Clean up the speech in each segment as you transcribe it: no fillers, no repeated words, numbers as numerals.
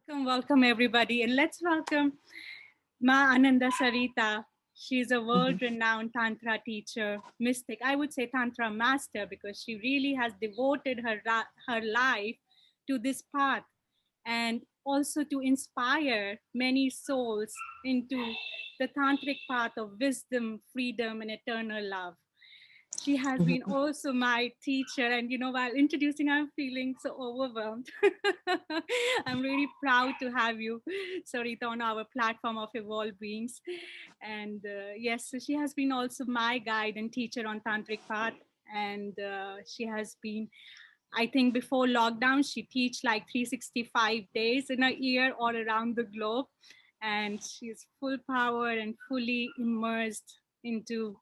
Welcome, welcome everybody. And let's welcome Ma Ananda Sarita. She's a Mhm. world-renowned Tantra teacher, mystic. I would say Tantra master because she really has devoted her life to this path and also to inspire many souls into the tantric path of wisdom, freedom, and eternal love. She has been Mhm. also my teacher, and while introducing her, I'm feeling so overwhelmed. I'm really proud to have you, Sarita, on our platform of Evolved Beings. And yes, so she has been also my guide and teacher on tantric path. And she has been, I think, before lockdown, she teach like 365 days in a year all around the globe. And she's full power and fully immersed into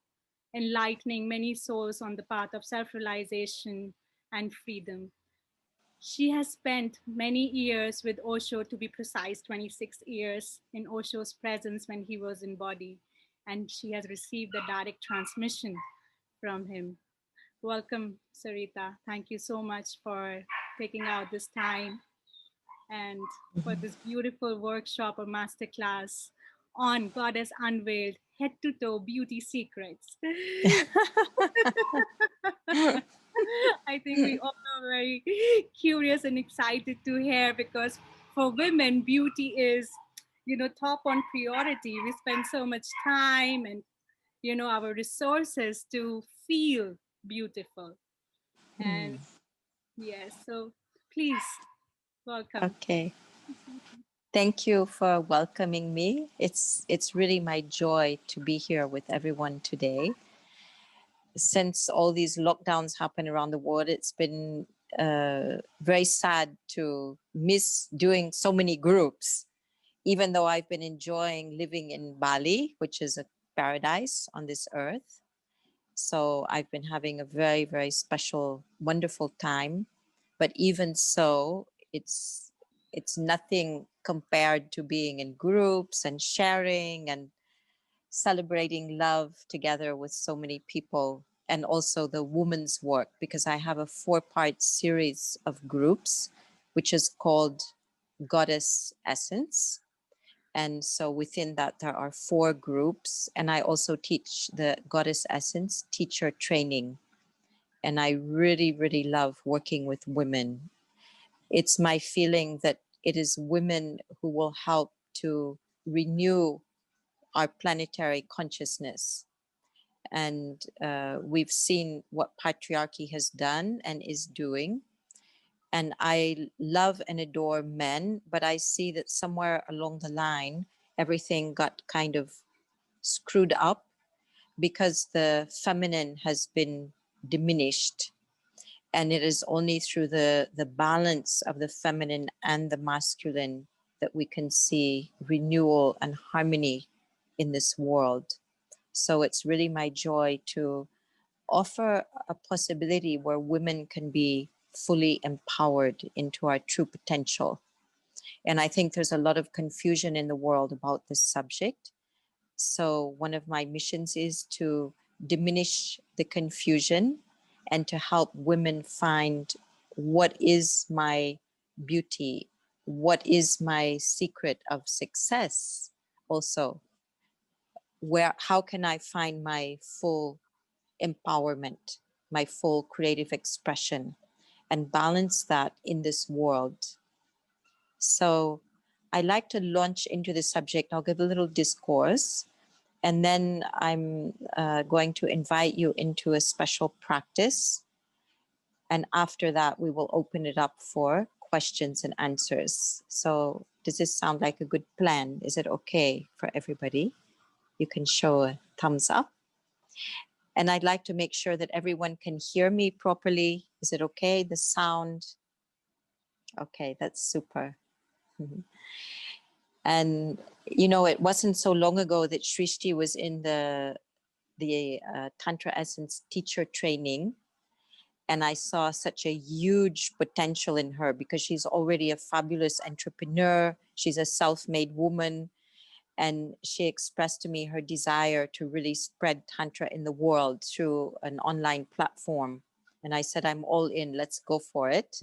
enlightening many souls on the path of self realization and freedom. She has spent many years with Osho, to be precise, 26 years in Osho's presence when he was in body, and she has received the direct transmission from him. Welcome, Sarita. Thank you so much for taking out this time and for Mhm. this beautiful workshop or masterclass on Goddess Unveiled Head to Toe Beauty Secrets. I think we all are very curious and excited to hear because for women, beauty is, top on priority. We spend so much time and, our resources to feel beautiful. And Mm. yes, so please welcome. Okay. Thank you for welcoming me. It's really my joy to be here with everyone today. Since all these lockdowns happen around the world, it's been very sad to miss doing so many groups. Even though I've been enjoying living in Bali, which is a paradise on this earth. So I've been having a very, very special, wonderful time. But even so, it's nothing compared to being in groups and sharing and celebrating love together with so many people, and also the woman's work, because I have a 4-part series of groups which is called Goddess Essence. And so within that, there are 4 groups. And I also teach the Goddess Essence teacher training. And I really, really love working with women. It's my feeling that it is women who will help to renew our planetary consciousness. And we've seen what patriarchy has done and is doing. And I love and adore men, but I see that somewhere along the line, everything got kind of screwed up because the feminine has been diminished. And it is only through the balance of the feminine and the masculine that we can see renewal and harmony in this world. So it's really my joy to offer a possibility where women can be fully empowered into our true potential. And I think there's a lot of confusion in the world about this subject. So one of my missions is to diminish the confusion and to help women find what is my beauty, what is my secret of success also, where how can I find my full empowerment, my full creative expression, and balance that in this world. So I like to launch into the subject. I'll give a little discourse, and then I'm going to invite you into a special practice. And after that, we will open it up for questions and answers. So does this sound like a good plan? Is it okay for everybody? You can show a thumbs up. And I'd like to make sure that everyone can hear me properly. Is it okay? The sound? Okay, that's super. Mhm. And it wasn't so long ago that Srishati was in the Tantra Essence teacher training, and I saw such a huge potential in her because she's already a fabulous entrepreneur. She's a self-made woman, and she expressed to me her desire to really spread Tantra in the world through an online platform. And I said, I'm all in, let's go for it.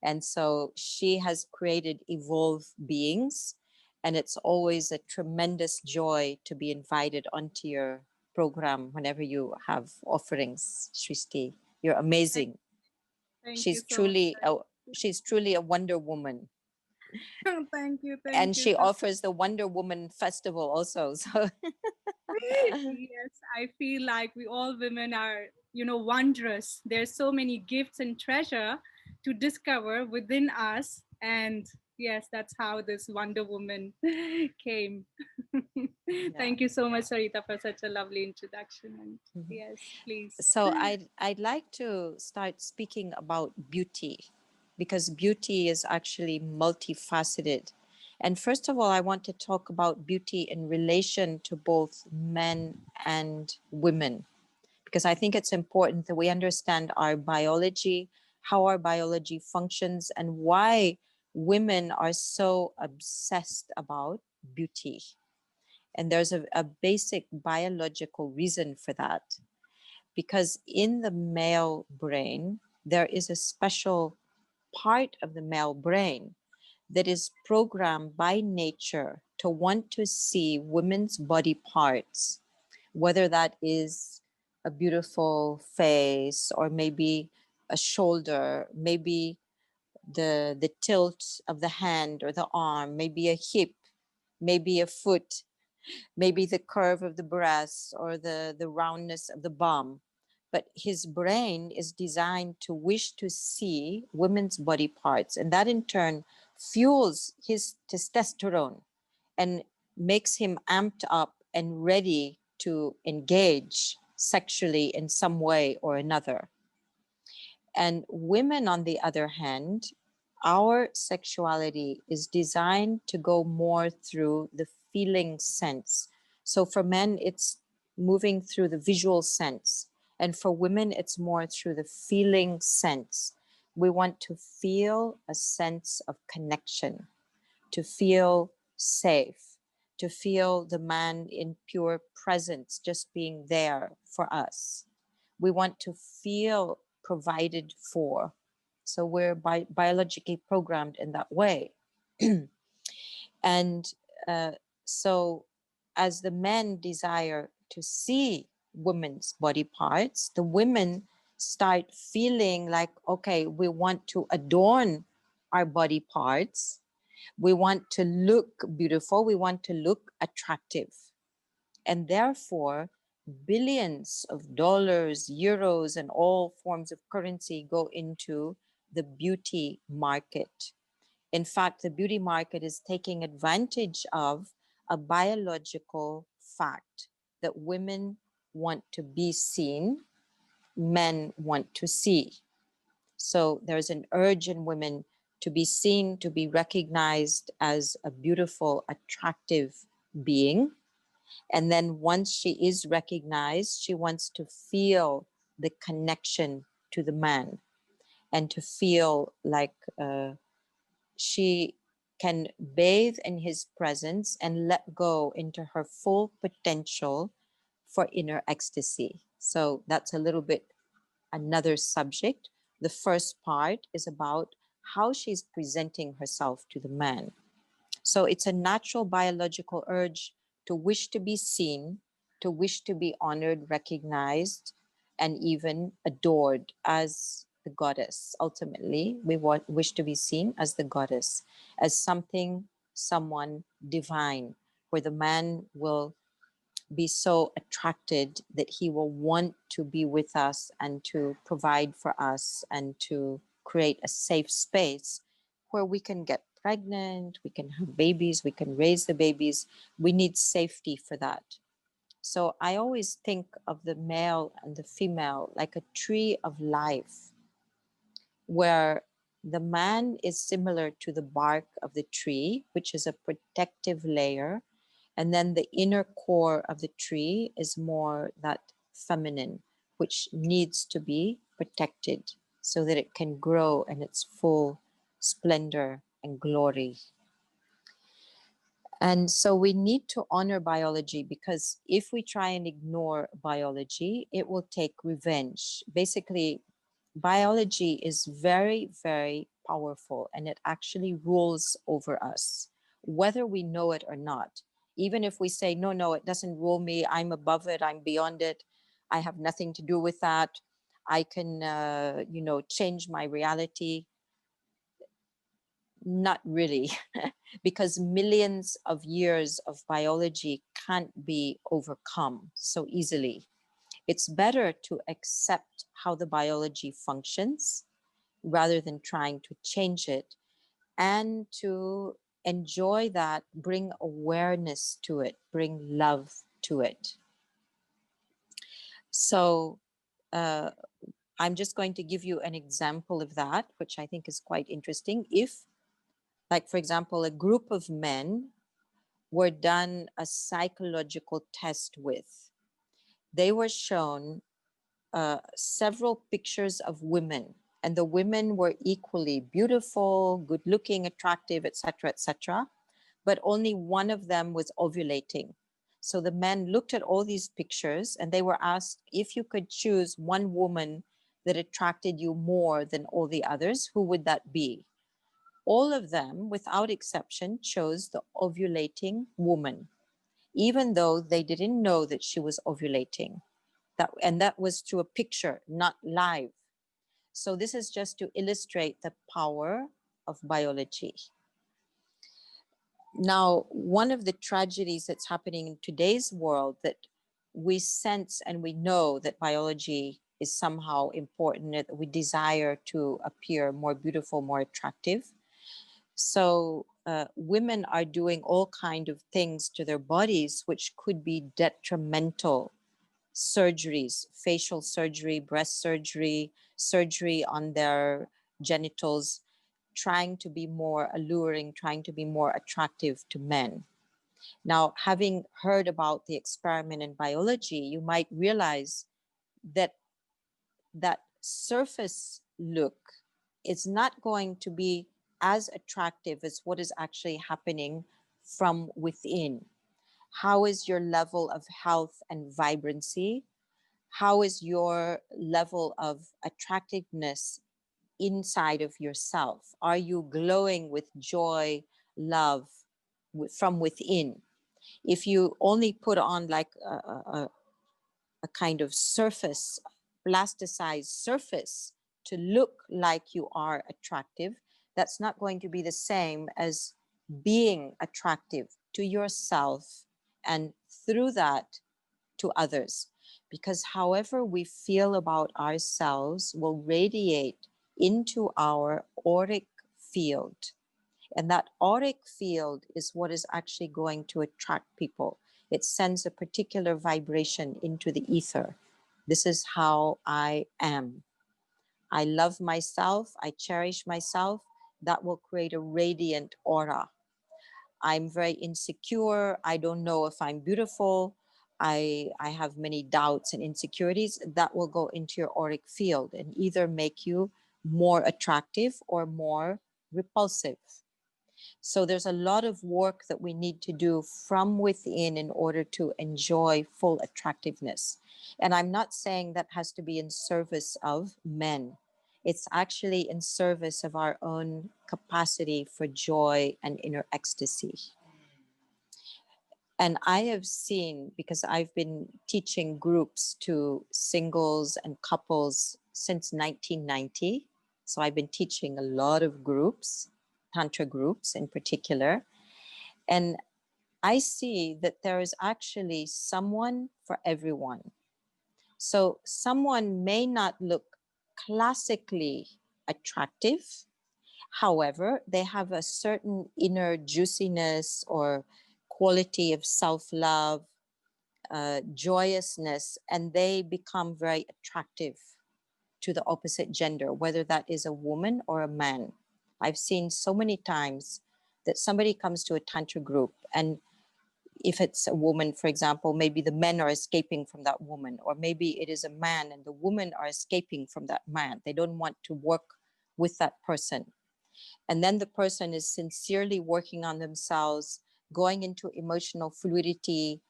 And so she has created Evolve Beings. And it's always a tremendous joy to be invited onto your program whenever you have offerings, Srishti. You're Thank, amazing. thank you She's so much. truly a, she's truly a Wonder Woman. Thank And you she so. offers the Wonder Woman Festival also. So Yes, I feel like we all women are, wondrous. There's so many gifts and treasure to discover within us. And yes, that's how this Wonder Woman came. yeah. Thank you so much, Sarita, for such a lovely introduction. And yes, please. So I'd like to start speaking about beauty, because beauty is actually multifaceted. And first of all, I want to talk about beauty in relation to both men and women, because I think it's important that we understand our biology, how our biology functions, and why women are so obsessed about beauty. And there's a basic biological reason for that, because in the male brain, there is a special part of the male brain that is programmed by nature to want to see women's body parts, whether that is a beautiful face or maybe a shoulder, maybe the tilt of the hand or the arm, maybe a hip, maybe a foot, maybe the curve of the breast or the roundness of the bum. But his brain is designed to wish to see women's body parts. And that in turn fuels his testosterone and makes him amped up and ready to engage sexually in some way or another. And women, on the other hand, our sexuality is designed to go more through the feeling sense. So for men, it's moving through the visual sense. And for women, it's more through the feeling sense. We want to feel a sense of connection, to feel safe, to feel the man in pure presence, just being there for us. We want to feel provided for. So we're biologically programmed in that way. And uh, so, as the men desire to see women's body parts, the women start feeling like, okay, we want to adorn our body parts. We want to look beautiful. We want to look attractive. And therefore, billions of dollars, euros, and all forms of currency go into the beauty market. In fact, the beauty market is taking advantage of a biological fact that women want to be seen, men want to see. So there's an urge in women to be seen, to be recognized as a beautiful, attractive being. And then once she is recognized, she wants to feel the connection to the man and to feel like she can bathe in his presence and let go into her full potential for inner ecstasy. So that's a little bit another subject. The first part is about how she's presenting herself to the man. So it's a natural biological urge to wish to be seen, to wish to be honored, recognized, and even adored as the goddess. Ultimately, we wish to be seen as the goddess, as something, someone divine, where the man will be so attracted that he will want to be with us and to provide for us and to create a safe space where we can get pregnant, we can have babies, we can raise the babies. We need safety for that. So I always think of the male and the female like a tree of life, where the man is similar to the bark of the tree, which is a protective layer, and then the inner core of the tree is more that feminine, which needs to be protected so that it can grow in its full splendor and glory. And so we need to honor biology, because if we try and ignore biology, it will take revenge. Basically, biology is very, very powerful, and it actually rules over us, whether we know it or not. Even if we say, no, no, it doesn't rule me, I'm above it, I'm beyond it, I have nothing to do with that, I can, change my reality. Not really, because millions of years of biology can't be overcome so easily. It's better to accept how the biology functions rather than trying to change it, and to enjoy that, bring awareness to it, bring love to it. So, uh, I'm just going to give you an example of that, which I think is quite interesting. If, like, for example, a group of men were done a psychological test with, they were shown several pictures of women, and the women were equally beautiful, good looking, attractive, etc., etc., but only one of them was ovulating. So the men looked at all these pictures and they were asked, if you could choose one woman that attracted you more than all the others, who would that be? All of them, without exception, chose the ovulating woman, even though they didn't know that she was ovulating. And that was through a picture, not live. So this is just to illustrate the power of biology. Now, one of the tragedies that's happening in today's world, that we sense and we know that biology is somehow important, that we desire to appear more beautiful, more attractive. So women are doing all kind of things to their bodies which could be detrimental. Surgeries, facial surgery, breast surgery, surgery on their genitals, trying to be more alluring, trying to be more attractive to men. Now, having heard about the experiment in biology, you might realize that that surface look is not going to be as attractive as what is actually happening from within. How is your level of health and vibrancy? How is your level of attractiveness inside of yourself? Are you glowing with joy, love from within? If you only put on like a kind of surface, plasticized surface to look like you are attractive, that's not going to be the same as being attractive to yourself and through that to others. Because however we feel about ourselves will radiate into our auric field. And that auric field is what is actually going to attract people. It sends a particular vibration into the ether. This is how I am. I love myself. I cherish myself. That will create a radiant aura. I'm very insecure. I don't know if I'm beautiful. I have many doubts and insecurities. That will go into your auric field and either make you more attractive or more repulsive. So there's a lot of work that we need to do from within in order to enjoy full attractiveness. And I'm not saying that has to be in service of men. It's actually in service of our own capacity for joy and inner ecstasy. And I have seen, because I've been teaching groups to singles and couples since 1990. So I've been teaching a lot of groups, Tantra groups in particular. And I see that there is actually someone for everyone. So someone may not look classically attractive. However, they have a certain inner juiciness or quality of self-love, joyousness, and they become very attractive to the opposite gender, whether that is a woman or a man. I've seen so many times that somebody comes to a Tantra group, and if it's a woman, for example, maybe the men are escaping from that woman, or maybe it is a man and the women are escaping from that man. They don't want to work with that person. And then the person is sincerely working on themselves, going into emotional fluidity,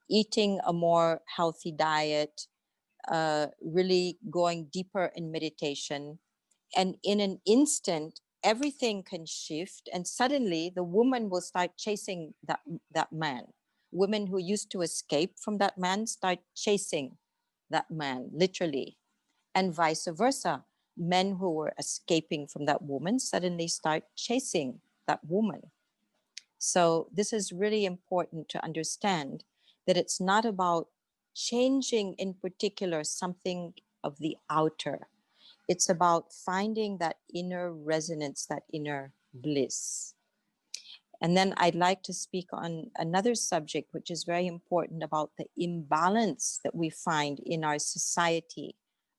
eating a more healthy diet, really going deeper in meditation. And in an instant, everything can shift, and suddenly the woman will start chasing that man. Women who used to escape from that man start chasing that man, literally, and vice versa. Men who were escaping from that woman suddenly start chasing that woman. So this is really important to understand, that it's not about changing in particular something of the outer. It's about finding that inner resonance, that inner bliss. And then I'd like to speak on another subject, which is very important, about the imbalance that we find in our society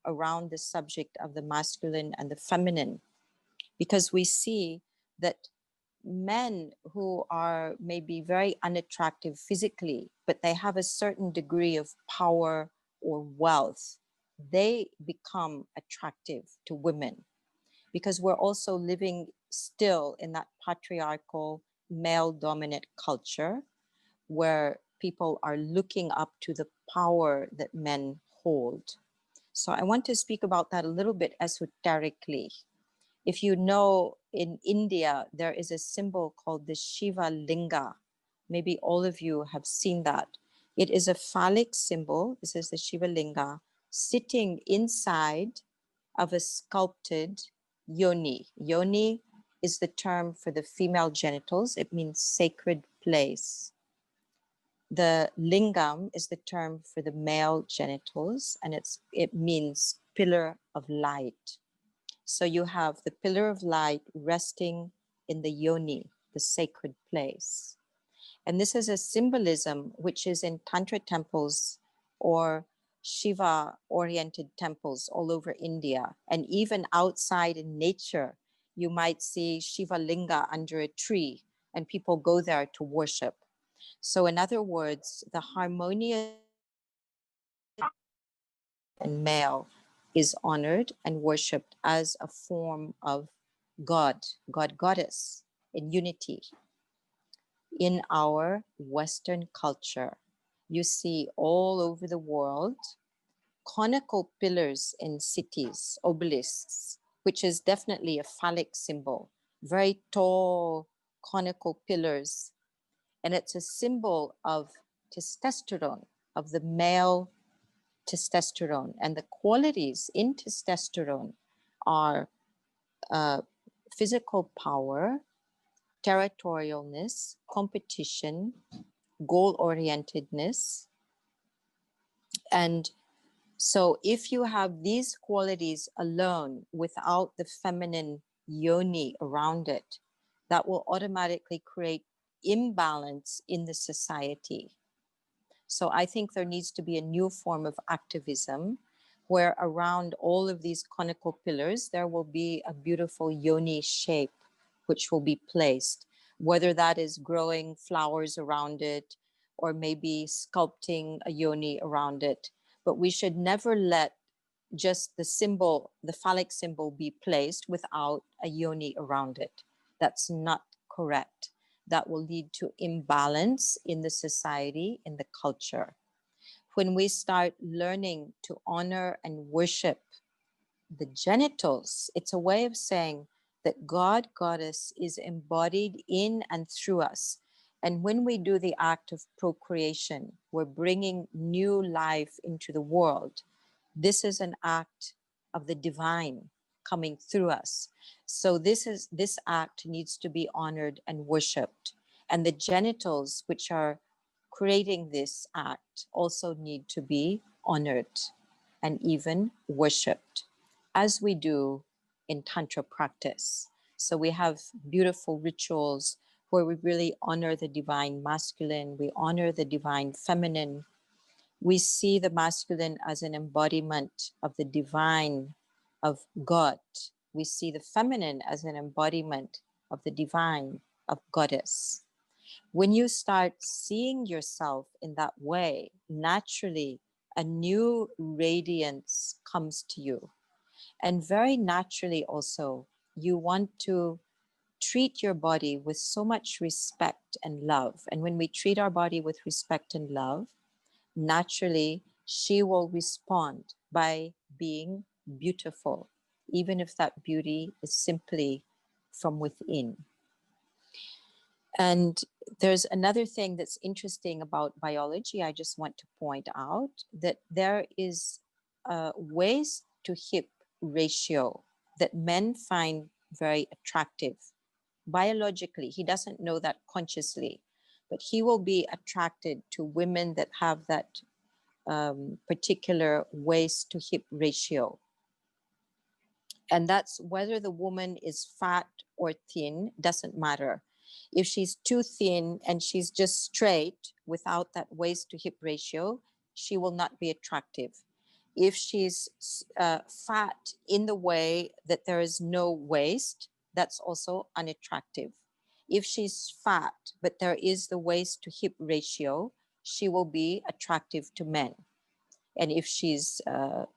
around the subject of the masculine and the feminine. Because we see that men who are maybe very unattractive physically, but they have a certain degree of power or wealth, they become attractive to women, because we're also living still in that patriarchal, male dominant culture where people are looking up to the power that men hold. So I want to speak about that a little bit esoterically. If you know, in India, there is a symbol called the Shiva Linga. Maybe all of you have seen that. It is a phallic symbol. This is the Shiva Linga sitting inside of a sculpted yoni. Yoni is the term for the female genitals. It means sacred place. The lingam is the term for the male genitals, and it means pillar of light. So you have the pillar of light resting in the yoni, the sacred place. And this is a symbolism which is in Tantra temples or Shiva oriented temples all over India. And even outside in nature, you might see Shiva Linga under a tree, and people go there to worship. So, in other words, the harmonious and male is honored and worshipped as a form of God, God, goddess in unity. In our Western culture, you see all over the world conical pillars in cities, obelisks, which is definitely a phallic symbol, very tall conical pillars. And it's a symbol of testosterone, of the male testosterone. And the qualities in testosterone are physical power, territorialness, competition, goal orientedness. And so, if you have these qualities alone without the feminine yoni around it, that will automatically create imbalance in the society. So I think there needs to be a new form of activism where around all of these conical pillars, there will be a beautiful yoni shape which will be placed, whether that is growing flowers around it or maybe sculpting a yoni around it. But we should never let just the symbol, the phallic symbol, be placed without a yoni around it. That's not correct. That will lead to imbalance in the society, in the culture. When we start learning to honor and worship the genitals, it's a way of saying that God, Goddess, is embodied in and through us. And when we do the act of procreation, we're bringing new life into the world. This is an act of the divine coming through us. So this act needs to be honored and worshipped. And the genitals which are creating this act also need to be honored and even worshipped, as we do in Tantra practice. So we have beautiful rituals where we really honor the divine masculine, we honor the divine feminine. We see the masculine as an embodiment of the divine, of God. We see the feminine as an embodiment of the divine, of goddess. When you start seeing yourself in that way, naturally a new radiance comes to you. And very naturally also, you want to treat your body with so much respect and love. And when we treat our body with respect and love, naturally she will respond by being beautiful, even if that beauty is simply from within. And there's another thing that's interesting about biology. I just want to point out that there is a waist to hip ratio that men find very attractive. Biologically, he doesn't know that consciously, but he will be attracted to women that have that particular waist to hip ratio. And that's whether the woman is fat or thin, doesn't matter. If she's too thin and she's just straight without that waist to hip ratio, she will not be attractive. If she's fat in the way that there is no waist, that's also unattractive. If she's fat but there is the waist to hip ratio, she will be attractive to men. And if she's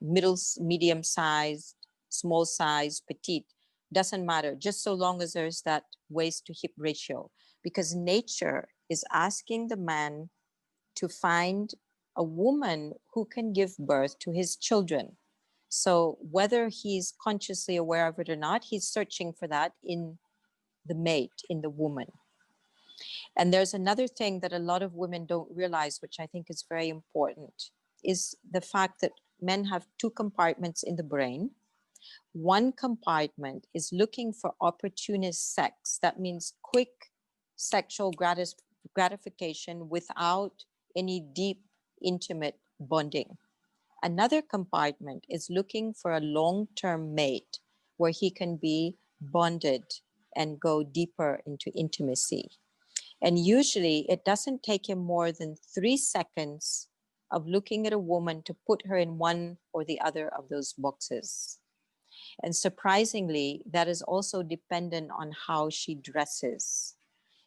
medium sized, small size, petite, doesn't matter, just so long as there's that waist to hip ratio. Because nature is asking the man to find a woman who can give birth to his children. So whether he's consciously aware of it or not, he's searching for that in the mate, in the woman. And there's another thing that a lot of women don't realize, which I think is very important, is the fact that men have two compartments in the brain. One compartment is looking for opportunist sex. That means quick sexual gratification without any deep, intimate bonding. Another compartment is looking for a long-term mate where he can be bonded and go deeper into intimacy. And usually it doesn't take him more than 3 seconds of looking at a woman to put her in one or the other of those boxes. And surprisingly, that is also dependent on how she dresses.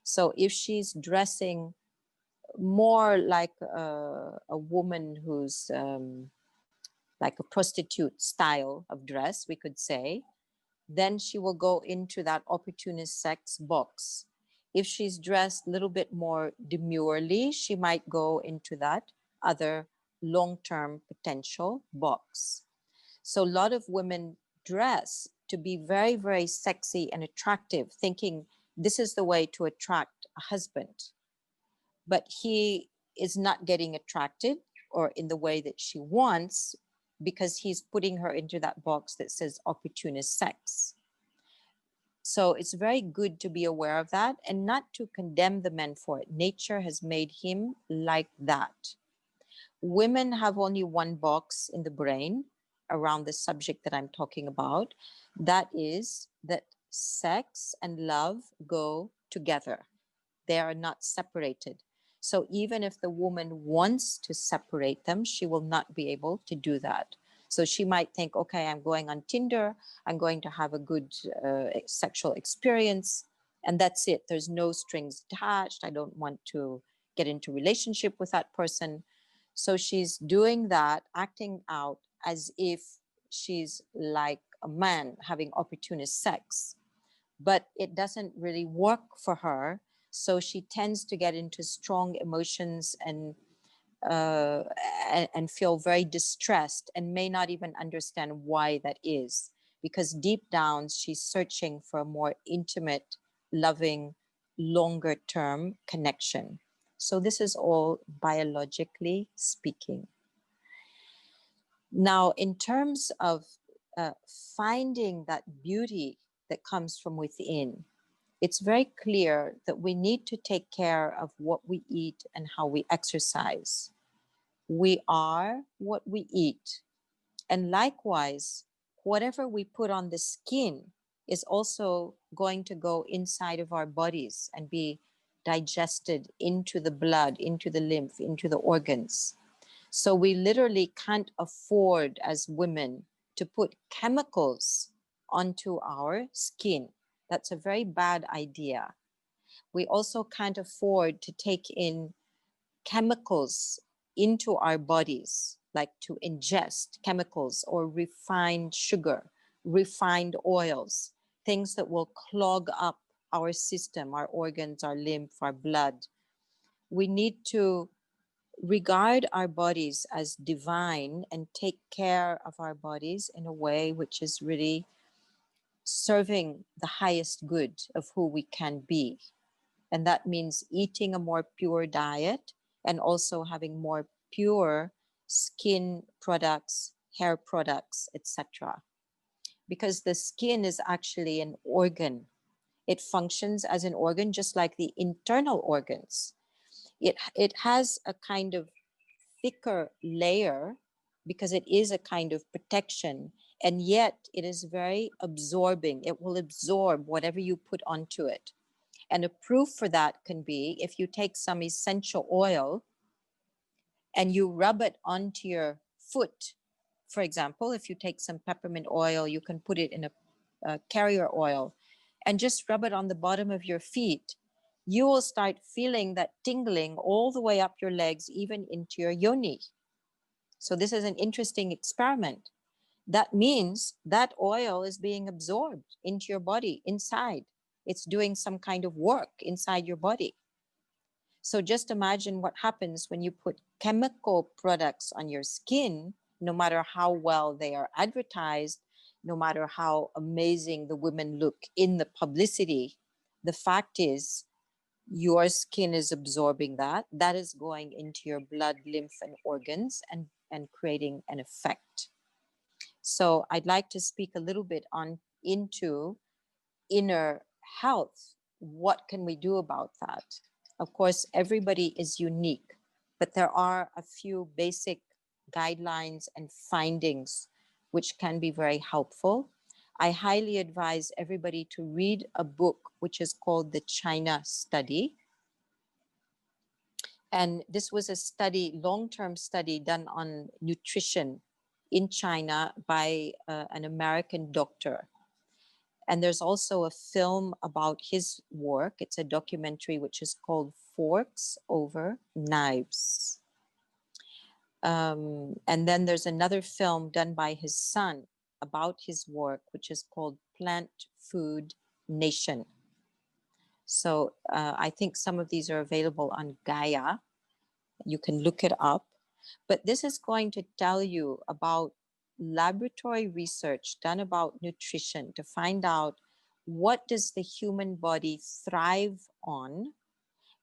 So if she's dressing more like a woman who's like a prostitute style of dress, we could say, then she will go into that opportunist sex box. If she's dressed a little bit more demurely, she might go into that other long-term potential box. So a lot of women dress to be very, very sexy and attractive, thinking this is the way to attract a husband. But he is not getting attracted or in the way that she wants because he's putting her into that box that says opportunist sex. So it's very good to be aware of that and not to condemn the men for it. Nature has made him like that. Women have only one box in the brain around the subject that I'm talking about. That is that sex and love go together. They are not separated. So even if the woman wants to separate them, she will not be able to do that. So she might think, okay, I'm going on Tinder, I'm going to have a good sexual experience, and that's it. There's no strings attached. I don't want to get into relationship with that person. So she's doing that, acting out as if she's like a man having opportunist sex. But it doesn't really work for her. So she tends to get into strong emotions uh, and feel very distressed and may not even understand why that is. Because deep down, she's searching for a more intimate, loving, longer term connection. So this is all biologically speaking. Now, in terms of finding that beauty that comes from within, it's very clear that we need to take care of what we eat and how we exercise. We are what we eat. And likewise, whatever we put on the skin is also going to go inside of our bodies and be digested into the blood, into the lymph, into the organs. So we literally can't afford as women to put chemicals onto our skin. That's a very bad idea. We also can't afford to take in chemicals into our bodies, like to ingest chemicals or refined sugar, refined oils, things that will clog up our system, our organs, our lymph, our blood. We need to regard our bodies as divine and take care of our bodies in a way which is really serving the highest good of who we can be. And that means eating a more pure diet and also having more pure skin products, hair products, etc. Because the skin is actually an organ. It functions as an organ just like the internal organs. It has a kind of thicker layer because it is a kind of protection, and yet it is very absorbing. It will absorb whatever you put onto it. And a proof for that can be if you take some essential oil and you rub it onto your foot. For example, if you take some peppermint oil, you can put it in a carrier oil and just rub it on the bottom of your feet. You will start feeling that tingling all the way up your legs, even into your yoni. So this is an interesting experiment. That means that oil is being absorbed into your body inside. It's doing some kind of work inside your body. So just imagine what happens when you put chemical products on your skin, no matter how well they are advertised, no matter how amazing the women look in the publicity. The fact is, your skin is absorbing that. That is going into your blood, lymph, and organs and creating an effect. So I'd like to speak a little bit on into inner health. What can we do about that? Of course, everybody is unique, but there are a few basic guidelines and findings which can be very helpful. I highly advise everybody to read a book which is called the China Study. And this was a study, long-term study done on nutrition in China by an American doctor. And there's also a film about his work. It's a documentary which is called Forks Over Knives. And then there's another film done by his son about his work, which is called Plant Food Nation. So I think some of these are available on Gaia. You can look it up. But this is going to tell you about laboratory research done about nutrition to find out what does the human body thrive on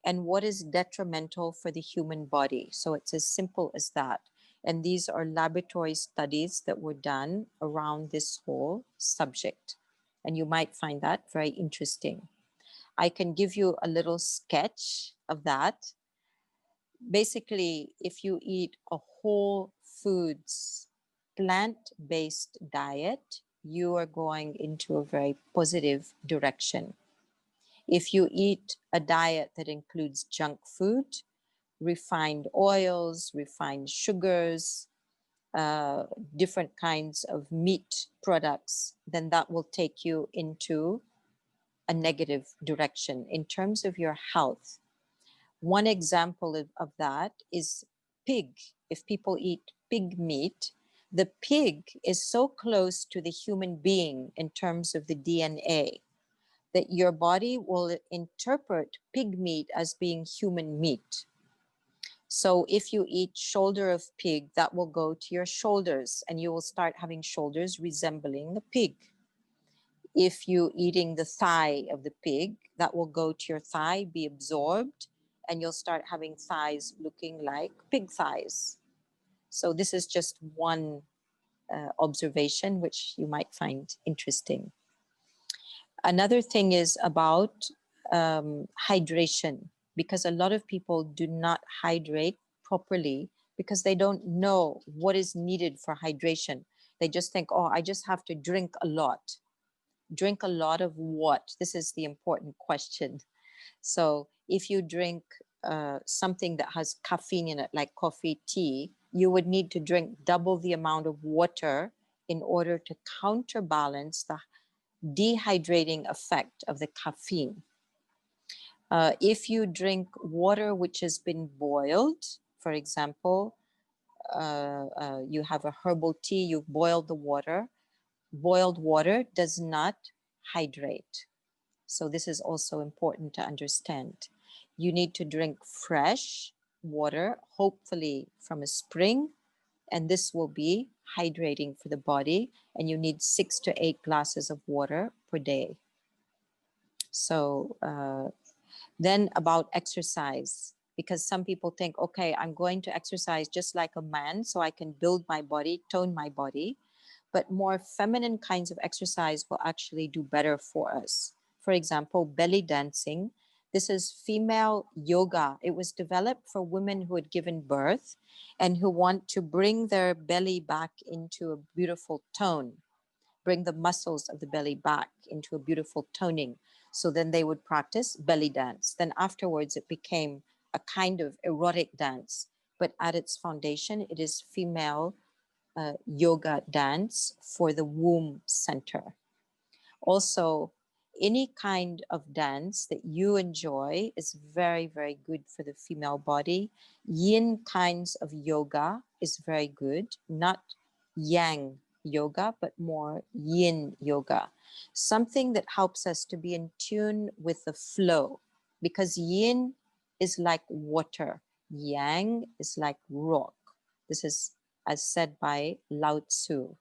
and what is detrimental for the human body. So it's as simple as that. And these are laboratory studies that were done around this whole subject. And you might find that very interesting. I can give you a little sketch of that. Basically, if you eat a whole foods, plant-based diet, you are going into a very positive direction. If you eat a diet that includes junk food, refined oils, refined sugars, different kinds of meat products, then that will take you into a negative direction in terms of your health. One example of that is pig. If people eat pig meat, the pig is so close to the human being in terms of the DNA that your body will interpret pig meat as being human meat. So if you eat shoulder of pig, that will go to your shoulders and you will start having shoulders resembling a pig. If you eating the thigh of the pig, that will go to your thigh, be absorbed, and you'll start having thighs looking like pig thighs. So this is just one observation which you might find interesting. Another thing is about hydration, because a lot of people do not hydrate properly because they don't know what is needed for hydration. They just think, oh, I just have to drink a lot. Drink a lot of what? This is the important question. So if you drink something that has caffeine in it, like coffee, tea, you would need to drink double the amount of water in order to counterbalance the dehydrating effect of the caffeine. If you drink water which has been boiled, for example, you have a herbal tea, you've boiled the water. Boiled water does not hydrate. So this is also important to understand. You need to drink fresh water, hopefully from a spring, and this will be hydrating for the body, and you need 6 to 8 glasses of water per day. So then about exercise, because some people think, okay, I'm going to exercise just like a man so I can build my body, tone my body, but more feminine kinds of exercise will actually do better for us. For example, belly dancing. This is female yoga. It was developed for women who had given birth and who want to bring their belly back into a beautiful tone, bring the muscles of the belly back into a beautiful toning. So then they would practice belly dance. Then afterwards, it became a kind of erotic dance. But at its foundation, it is female yoga dance for the womb center. Also, any kind of dance that you enjoy is very, very good for the female body. Yin kinds of yoga is very good, not yang yoga, but more yin yoga. Something that helps us to be in tune with the flow, because yin is like water, yang is like rock. This is as said by Lao Tzu.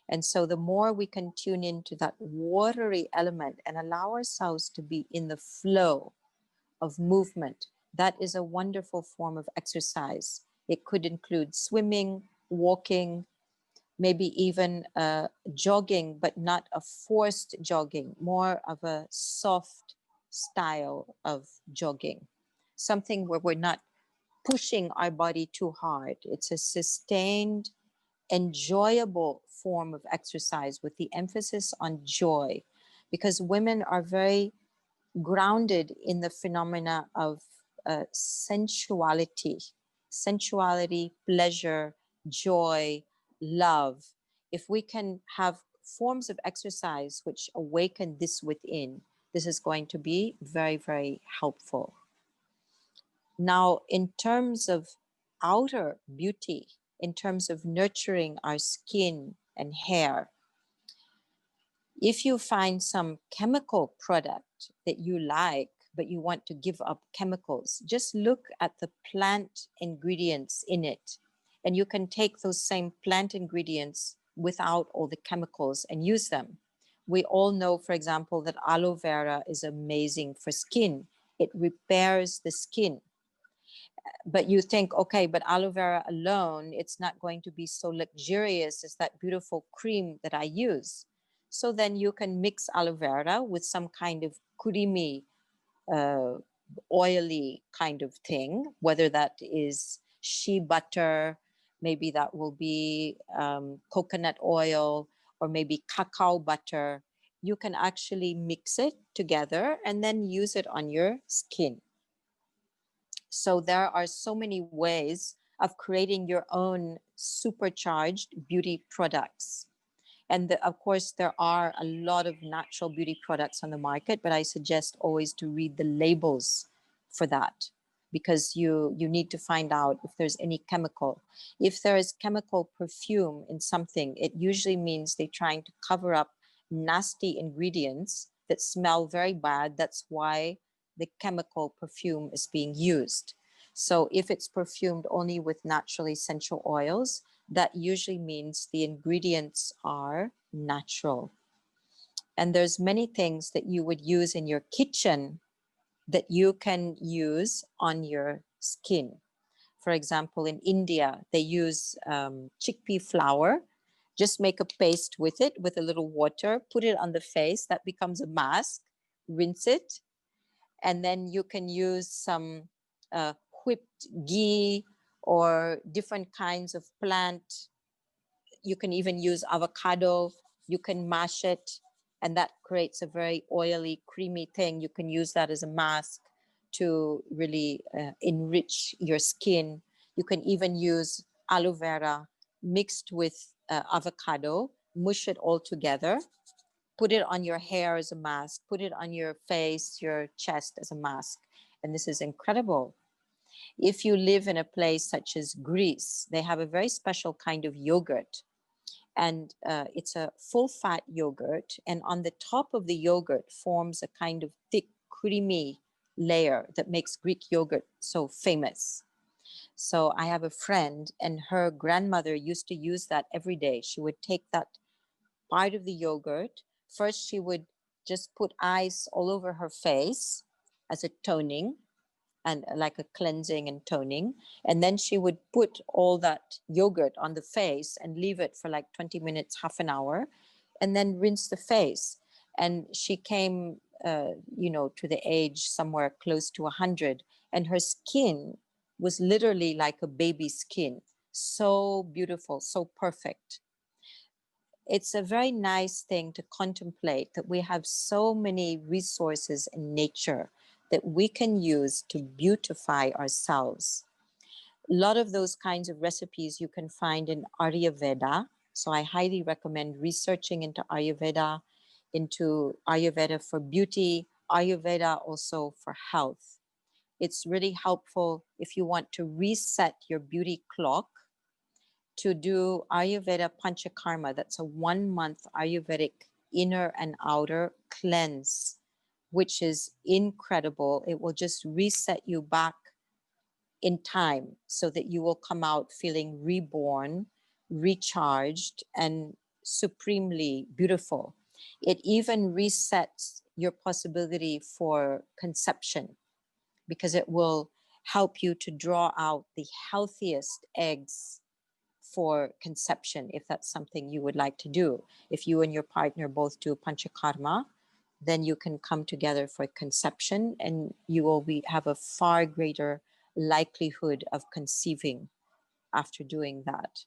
And so the more we can tune into that watery element and allow ourselves to be in the flow of movement, that is a wonderful form of exercise. It could include swimming, walking, maybe even jogging, but not a forced jogging, more of a soft style of jogging. Something where we're not pushing our body too hard. It's a sustained, enjoyable form of exercise with the emphasis on joy, because women are very grounded in the phenomena of sensuality, pleasure, joy, love. If we can have forms of exercise which awaken this within, this is going to be very, very helpful. Now, in terms of outer beauty, in terms of nurturing our skin and hair, if you find some chemical product that you like, but you want to give up chemicals, just look at the plant ingredients in it. And you can take those same plant ingredients without all the chemicals and use them. We all know, for example, that aloe vera is amazing for skin. It repairs the skin. But you think, okay, but aloe vera alone, it's not going to be so luxurious as that beautiful cream that I use. So then you can mix aloe vera with some kind of creamy, uh, oily kind of thing, whether that is shea butter, maybe that will be coconut oil, or maybe cacao butter. You can actually mix it together and then use it on your skin. So there are so many ways of creating your own supercharged beauty products. And of course, there are a lot of natural beauty products on the market, but I suggest always to read the labels for that, because you need to find out if there's any chemical. If there is chemical perfume in something, it usually means they're trying to cover up nasty ingredients that smell very bad. That's why the chemical perfume is being used. So if it's perfumed only with naturally essential oils, that usually means the ingredients are natural. And there's many things that you would use in your kitchen that you can use on your skin. For example, in India, they use chickpea flour. Just make a paste with it with a little water, put it on the face, that becomes a mask, rinse it, and then you can use some whipped ghee or different kinds of plant. You can even use avocado. You can mash it, and that creates a very oily, creamy thing. You can use that as a mask to really enrich your skin. You can even use aloe vera mixed with avocado, mush it all together, put it on your hair as a mask, put it on your face, your chest as a mask. And this is incredible. If you live in a place such as Greece, they have a very special kind of yogurt. And it's a full fat yogurt. And on the top of the yogurt forms a kind of thick, creamy layer that makes Greek yogurt so famous. So I have a friend, and her grandmother used to use that every day. She would take that part of the yogurt. First, she would just put ice all over her face as a toning, and like a cleansing and toning. And then she would put all that yogurt on the face and leave it for like 20 minutes, half an hour, and then rinse the face. And she came, to the age somewhere close to 100, and her skin was literally like a baby skin. So beautiful, so perfect. It's a very nice thing to contemplate that we have so many resources in nature that we can use to beautify ourselves. A lot of those kinds of recipes you can find in Ayurveda. So I highly recommend researching into Ayurveda for beauty, Ayurveda also for health. It's really helpful if you want to reset your beauty clock to do Ayurveda Panchakarma. That's a 1 month Ayurvedic inner and outer cleanse, which is incredible. It will just reset you back in time so that you will come out feeling reborn, recharged, and supremely beautiful. It even resets your possibility for conception because it will help you to draw out the healthiest eggs for conception, if that's something you would like to do. If you and your partner both do panchakarma, then you can come together for conception, and you will have a far greater likelihood of conceiving after doing that.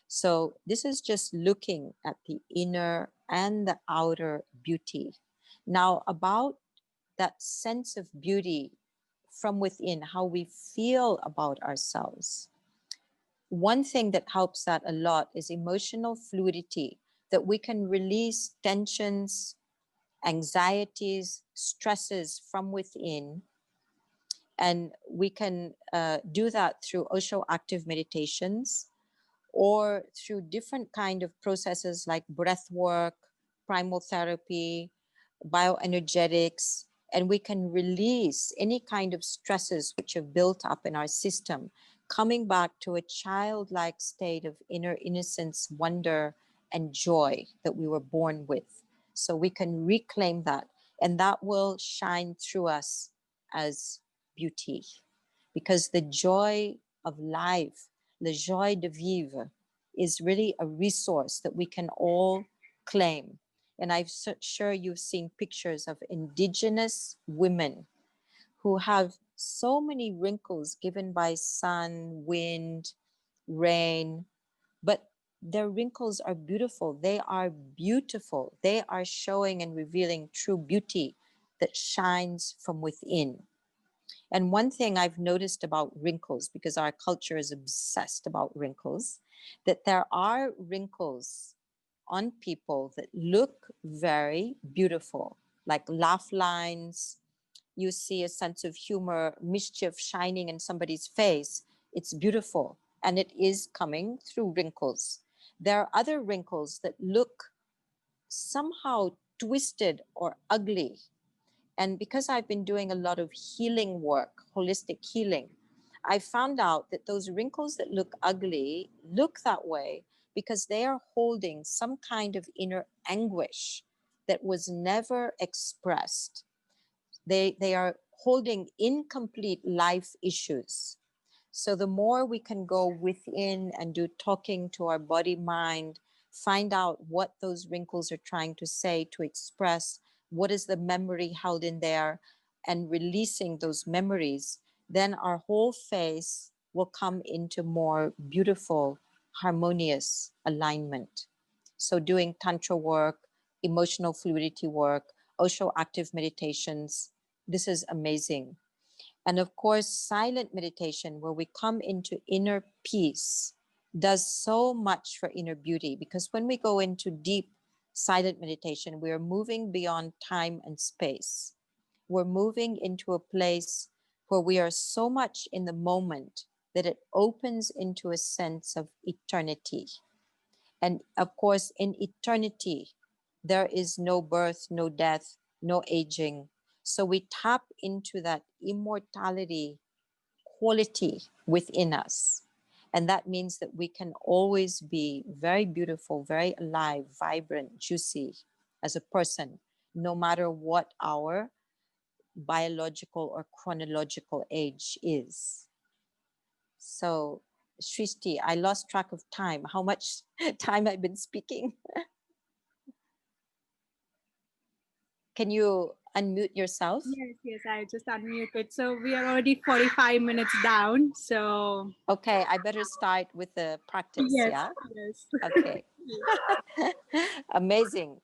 So this is just looking at the inner and the outer beauty. Now, about that sense of beauty from within, how we feel about ourselves. One thing that helps that a lot is emotional fluidity, that we can release tensions, anxieties, stresses from within. And we can do that through Osho active meditations or through different kind of processes like breath work, primal therapy, bioenergetics, and we can release any kind of stresses which have built up in our system, coming back to a childlike state of inner innocence, wonder, and joy that we were born with. So we can reclaim that, and that will shine through us as beauty, because the joy of life, the joie de vivre, is really a resource that we can all claim. And I'm sure you've seen pictures of indigenous women who have so many wrinkles given by sun, wind, rain, but their wrinkles are beautiful. They are beautiful. They are showing and revealing true beauty that shines from within. And one thing I've noticed about wrinkles, because our culture is obsessed about wrinkles, that there are wrinkles on people that look very beautiful, like laugh lines. You see a sense of humor, mischief shining in somebody's face. It's beautiful, and it is coming through wrinkles. There are other wrinkles that look somehow twisted or ugly, and because I've been doing a lot of healing work, holistic healing, I found out that those wrinkles that look ugly look that way because they are holding some kind of inner anguish that was never expressed. They are holding incomplete life issues. So the more we can go within and do talking to our body mind, find out what those wrinkles are trying to say, to express, what is the memory held in there, and releasing those memories, then our whole face will come into more beautiful, harmonious alignment. So doing Tantra work, emotional fluidity work, Osho active meditations, this is amazing. And of course, silent meditation, where we come into inner peace, does so much for inner beauty, because when we go into deep silent meditation, we are moving beyond time and space. We're moving into a place where we are so much in the moment that it opens into a sense of eternity. And of course, in eternity, there is no birth, no death, no aging. So we tap into that immortality quality within us. And that means that we can always be very beautiful, very alive, vibrant, juicy as a person, no matter what our biological or chronological age is. So, Srishti, I lost track of time. How much time I've been speaking? Can you unmute yourself? Yes, yes, I just unmuted. So we are already 45 minutes down. So Okay, I better start with the practice, yes, yeah? yes. Okay. Amazing.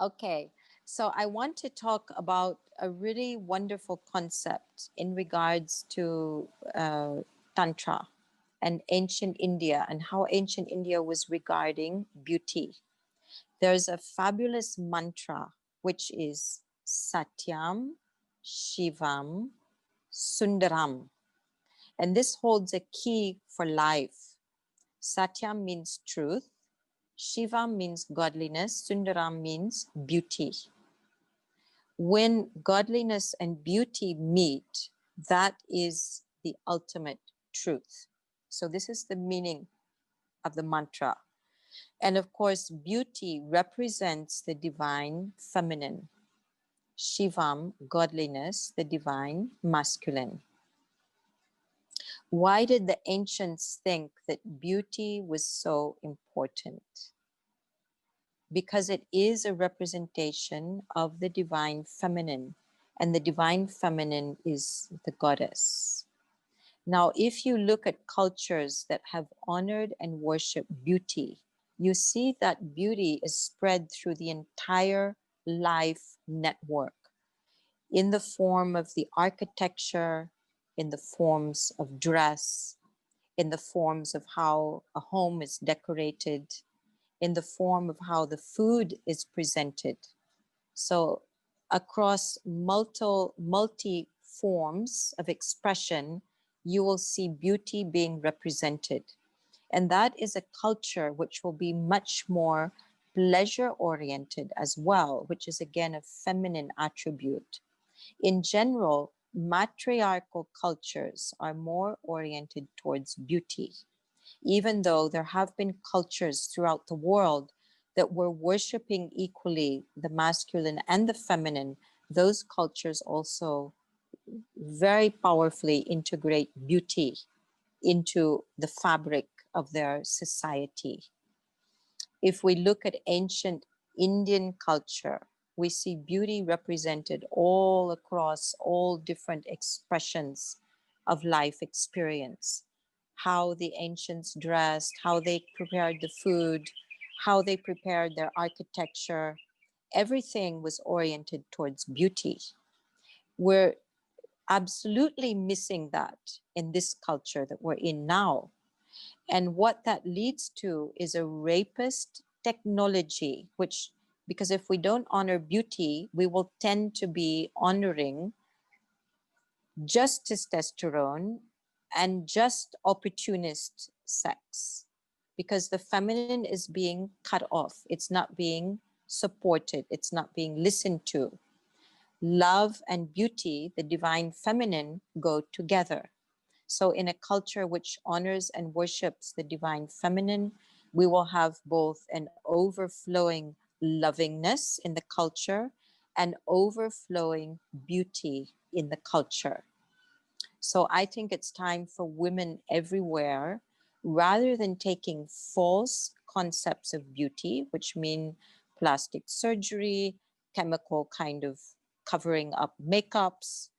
Okay, so I want to talk about a really wonderful concept in regards to Tantra and ancient India and how ancient India was regarding beauty. There's a fabulous mantra which is Satyam, Shivam, Sundaram. And this holds a key for life. Satyam means truth, Shivam means godliness, Sundaram means beauty. When godliness and beauty meet, that is the ultimate truth. So, this is the meaning of the mantra. And of course, beauty represents the divine feminine, Shivam, godliness, the divine masculine. Why did the ancients think that beauty was so important? Because it is a representation of the divine feminine, and the divine feminine is the goddess. Now, if you look at cultures that have honored and worshiped beauty, you see that beauty is spread through the entire life network in the form of the architecture, in the forms of dress, in the forms of how a home is decorated, in the form of how the food is presented. So, across multi forms of expression, you will see beauty being represented. And that is a culture which will be much more pleasure oriented as well, which is again a feminine attribute. In general, matriarchal cultures are more oriented towards beauty, even though there have been cultures throughout the world that were worshiping equally the masculine and the feminine. Those cultures also very powerfully integrate beauty into the fabric of their society. If we look at ancient Indian culture, we see beauty represented all across all different expressions of life experience. How the ancients dressed, how they prepared the food, how they prepared their architecture, everything was oriented towards beauty. We're absolutely missing that in this culture that we're in now. And what that leads to is a rapist technology, which, because if we don't honor beauty, we will tend to be honoring just testosterone and just opportunist sex, because the feminine is being cut off, it's not being supported, it's not being listened to. Love and beauty, the divine feminine, go together. So, in a culture which honors and worships the divine feminine, we will have both an overflowing lovingness in the culture and overflowing beauty in the culture. So, I think it's time for women everywhere, rather than taking false concepts of beauty, which mean plastic surgery, chemical kind of covering up makeups,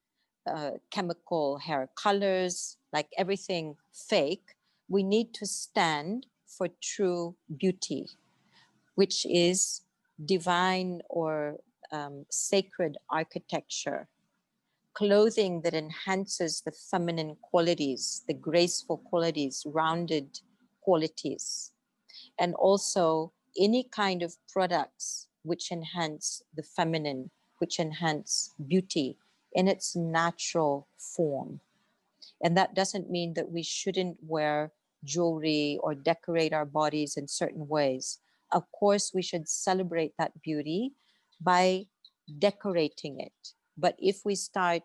chemical hair colors, like everything fake. We need to stand for true beauty, which is divine or sacred architecture, clothing that enhances the feminine qualities, the graceful qualities, rounded qualities, and also any kind of products which enhance the feminine, which enhance beauty in its natural form. And that doesn't mean that we shouldn't wear jewelry or decorate our bodies in certain ways. Of course, we should celebrate that beauty by decorating it. But if we start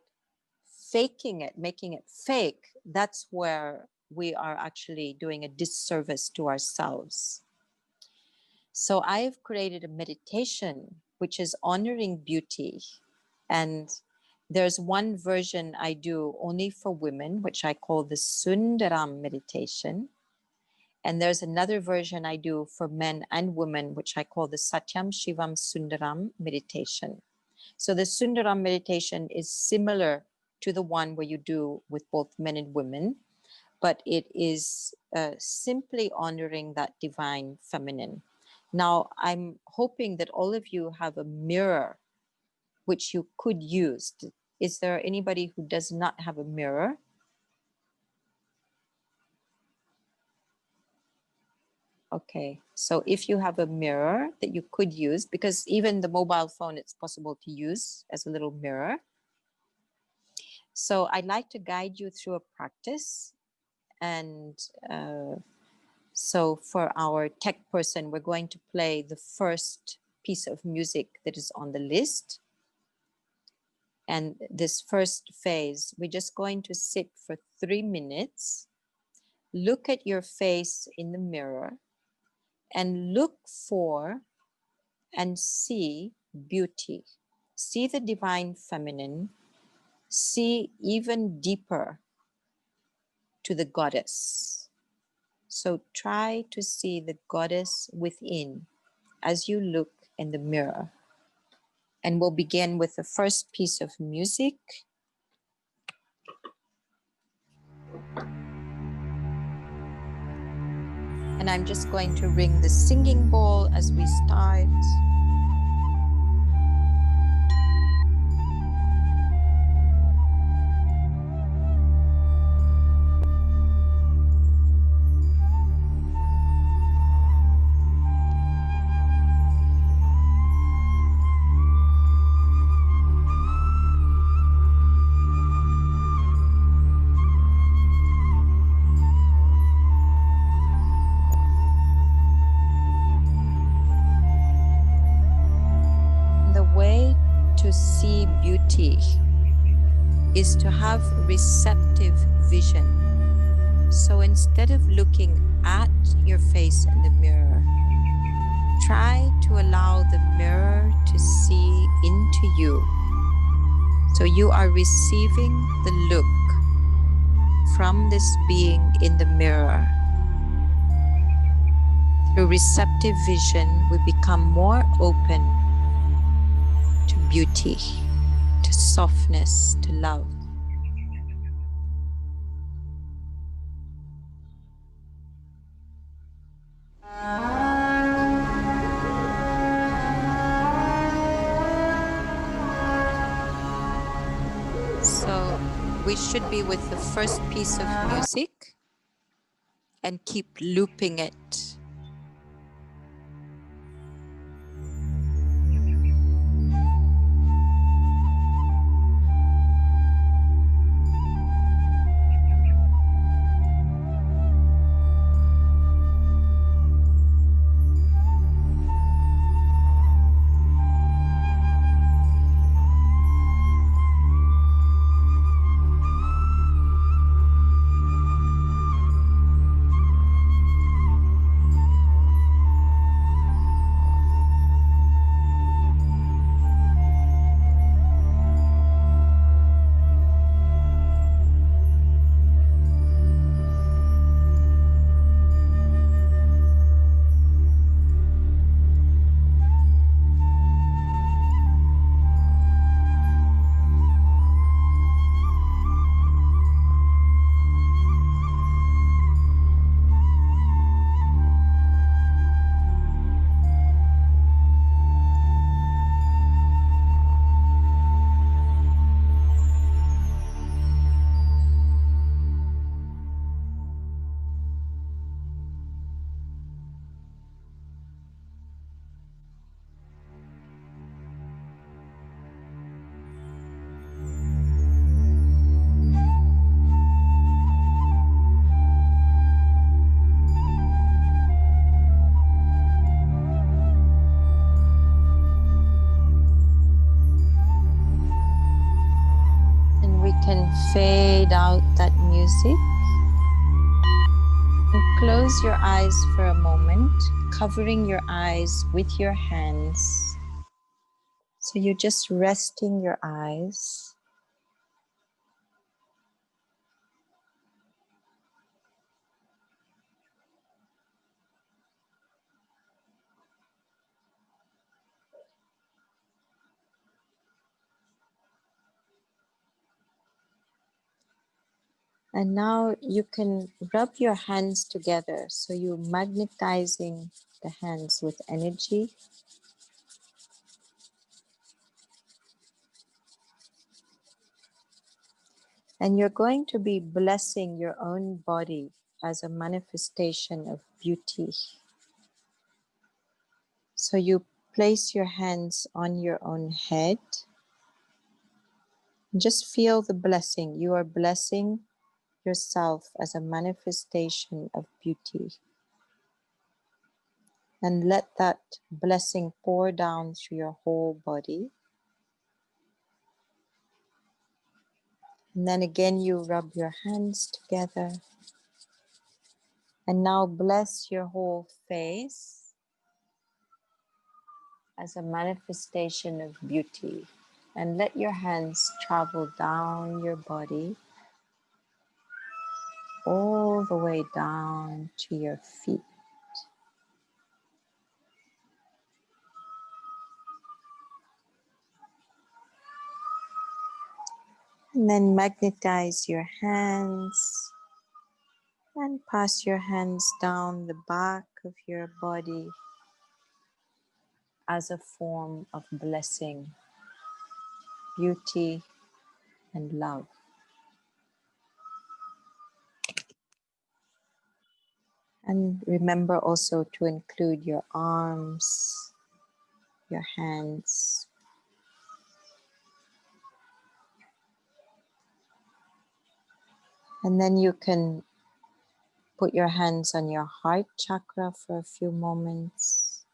faking it, making it fake, that's where we are actually doing a disservice to ourselves. So I've created a meditation which is honoring beauty. And there's one version I do only for women, which I call the Sundaram meditation. And there's another version I do for men and women, which I call the Satyam Shivam Sundaram meditation. So the Sundaram meditation is similar to the one where you do with both men and women, but it is simply honoring that divine feminine. Now, I'm hoping that all of you have a mirror which you could use. Is there anybody who does not have a mirror? Okay, so if you have a mirror that you could use, because even the mobile phone, it's possible to use as a little mirror. So I'd like to guide you through a practice. And so for our tech person, we're going to play the first piece of music that is on the list. And this first phase, we're just going to sit for 3 minutes, look at your face in the mirror, and look for and see beauty. See the divine feminine, see even deeper to the goddess. So try to see the goddess within as you look in the mirror. And we'll begin with the first piece of music. And I'm just going to ring the singing bowl as we start. To see beauty is to have receptive vision. So instead of looking at your face in the mirror, try to allow the mirror to see into you. So you are receiving the look from this being in the mirror. Through receptive vision, we become more open to beauty, to softness, to love. So we should be with the first piece of music and keep looping it. can fade out that music and close your eyes for a moment, covering your eyes with your hands. So you're just resting your eyes. And now you can rub your hands together. So you're magnetizing the hands with energy. And you're going to be blessing your own body as a manifestation of beauty. So you place your hands on your own head. Just feel the blessing. You are blessing yourself as a manifestation of beauty. And let that blessing pour down through your whole body. And then again, you rub your hands together. And now bless your whole face as a manifestation of beauty. And let your hands travel down your body, all the way down to your feet. And then magnetize your hands and pass your hands down the back of your body as a form of blessing, beauty, and love. And remember also to include your arms, your hands. And then you can put your hands on your heart chakra for a few moments.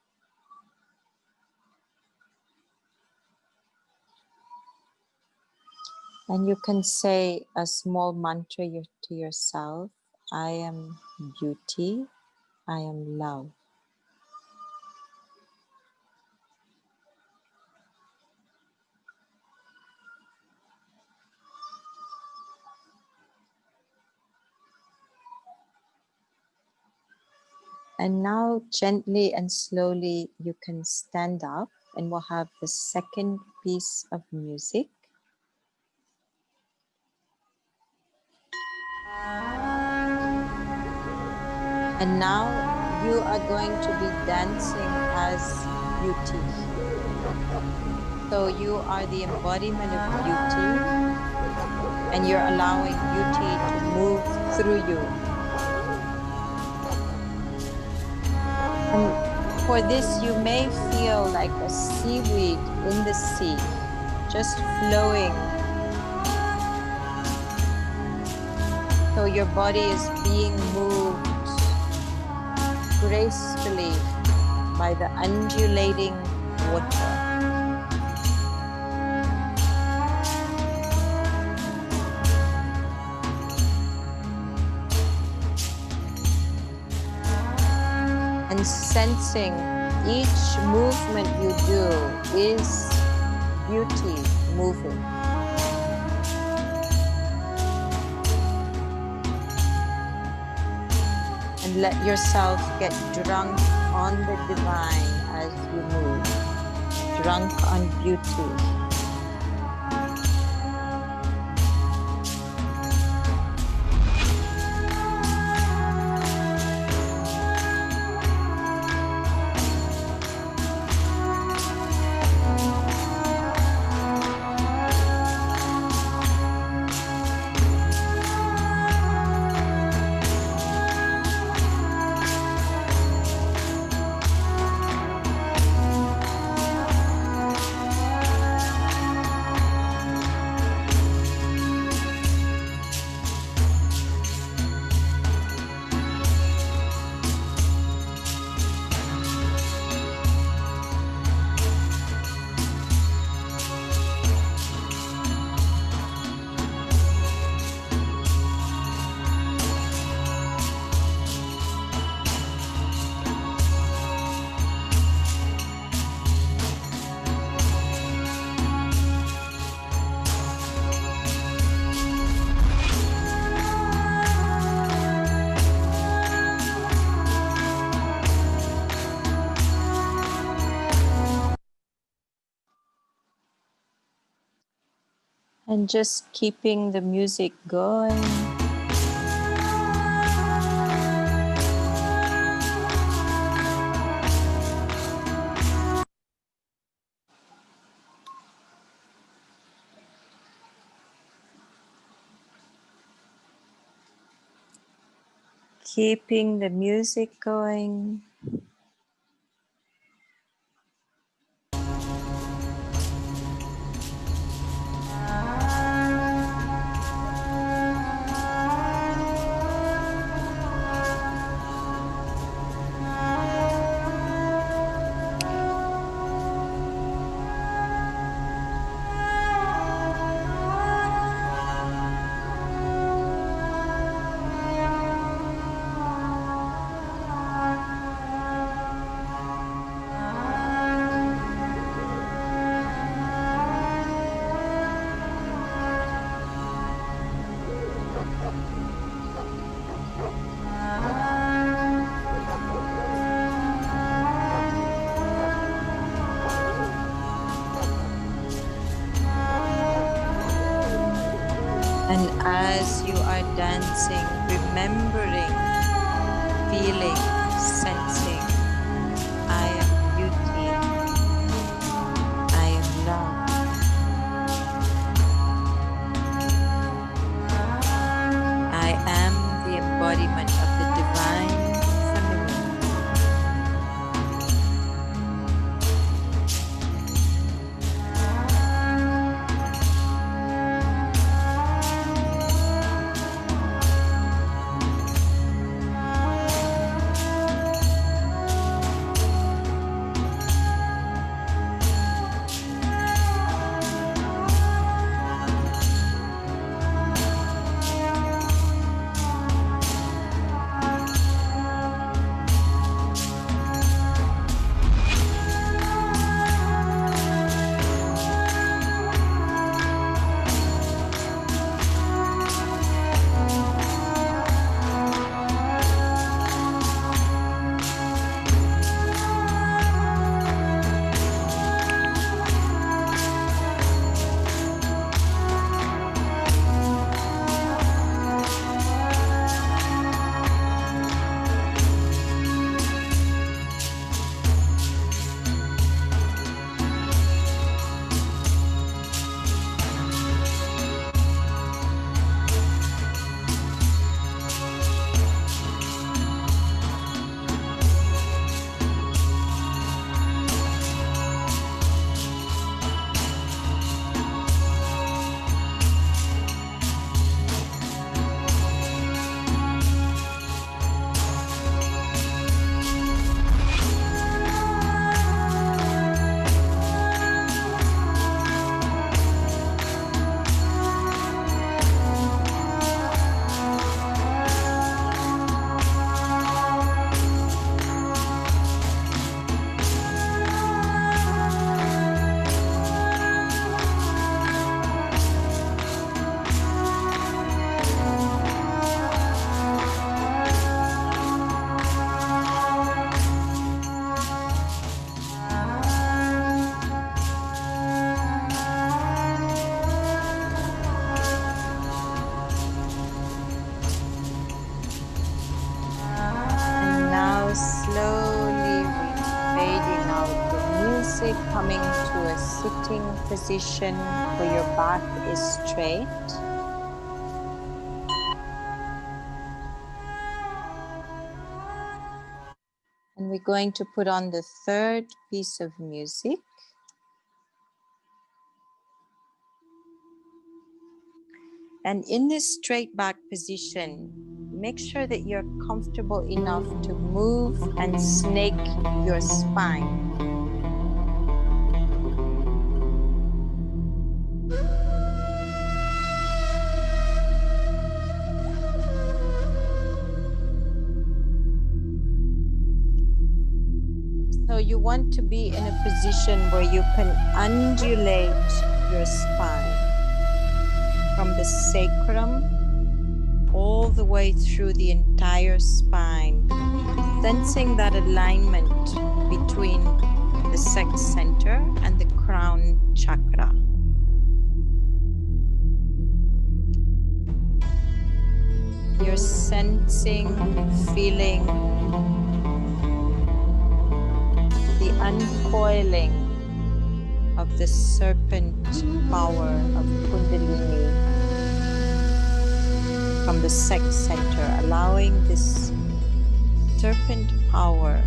And you can say a small mantra to yourself. I am beauty. I am love. And now gently and slowly you can stand up, and we'll have the second piece of music. And now you are going to be dancing as beauty. So you are the embodiment of beauty, and you're allowing beauty to move through you. And for this, you may feel like a seaweed in the sea, just flowing. So your body is being moved gracefully by the undulating water. And sensing each movement you do is beauty moving. And let yourself get drunk on the divine as you move, drunk on beauty. And just keeping the music going. Keeping the music going. And as you are dancing, remembering, feeling, sensing, I am beauty, I am love, I am the embodiment of the divine feminine. Slowly fading out the music, coming to a sitting position where your back is straight. And we're going to put on the third piece of music. And in this straight back position, make sure that you're comfortable enough to move and snake your spine. So you want to be in a position where you can undulate your spine from the sacrum all the way through the entire spine, sensing that alignment between the sex center and the crown chakra. sensing, feeling the uncoiling of the serpent power of Kundalini from the sex center, allowing this serpent power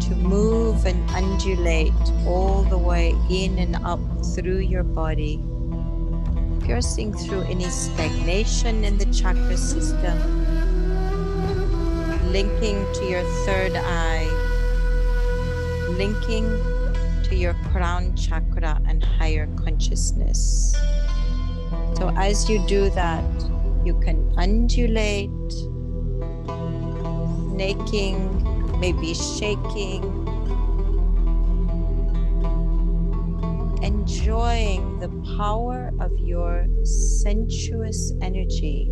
to move and undulate all the way in and up through your body, piercing through any stagnation in the chakra system, linking to your third eye, linking to your crown chakra and higher consciousness. So as you do that, you can undulate, snaking, maybe shaking, enjoying the power of your sensuous energy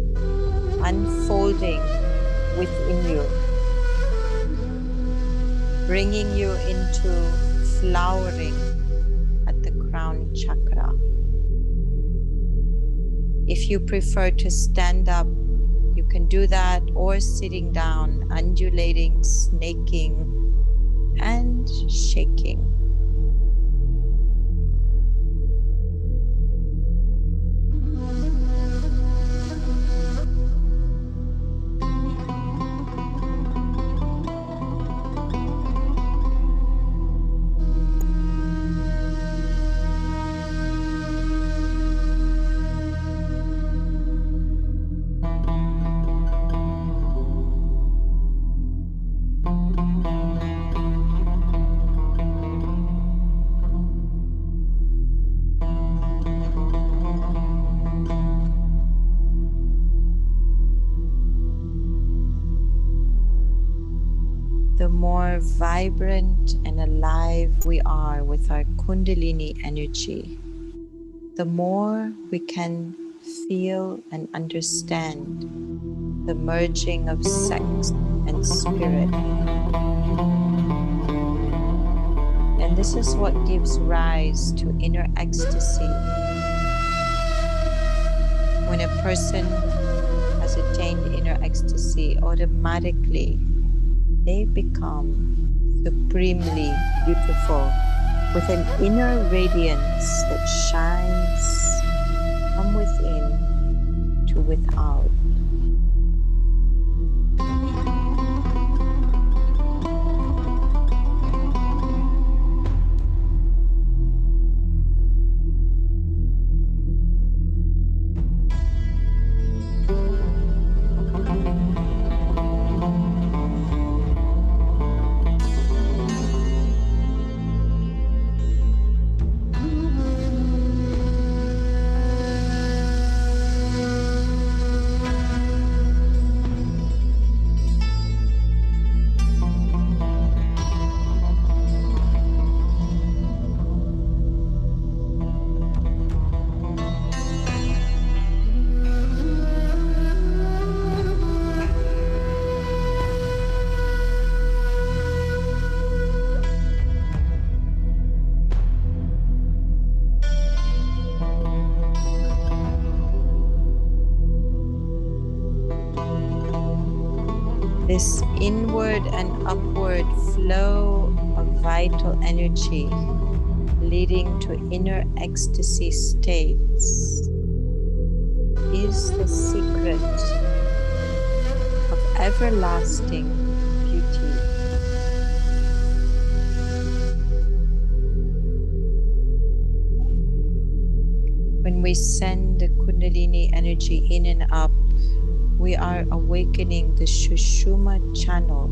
unfolding within you, bringing you into flowering at the crown chakra. If you prefer to stand up, you can do that, or sitting down, undulating, snaking, and shaking. The more vibrant and alive we are with our Kundalini energy, the more we can feel and understand the merging of sex and spirit. And this is what gives rise to inner ecstasy. When a person has attained inner ecstasy, automatically they become supremely beautiful with an inner radiance that shines from within to without. This inward and upward flow of vital energy leading to inner ecstasy states is the secret of everlasting beauty. When we send the Kundalini energy in and up, we are awakening the Shushuma channel,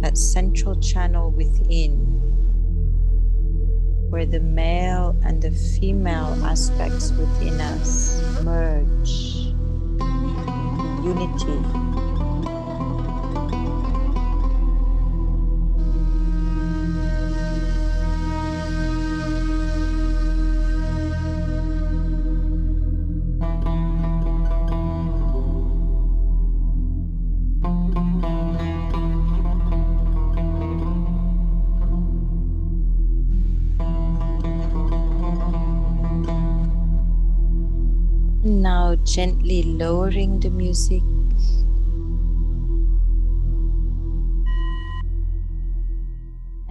that central channel within, where the male and the female aspects within us merge in unity. Now gently lowering the music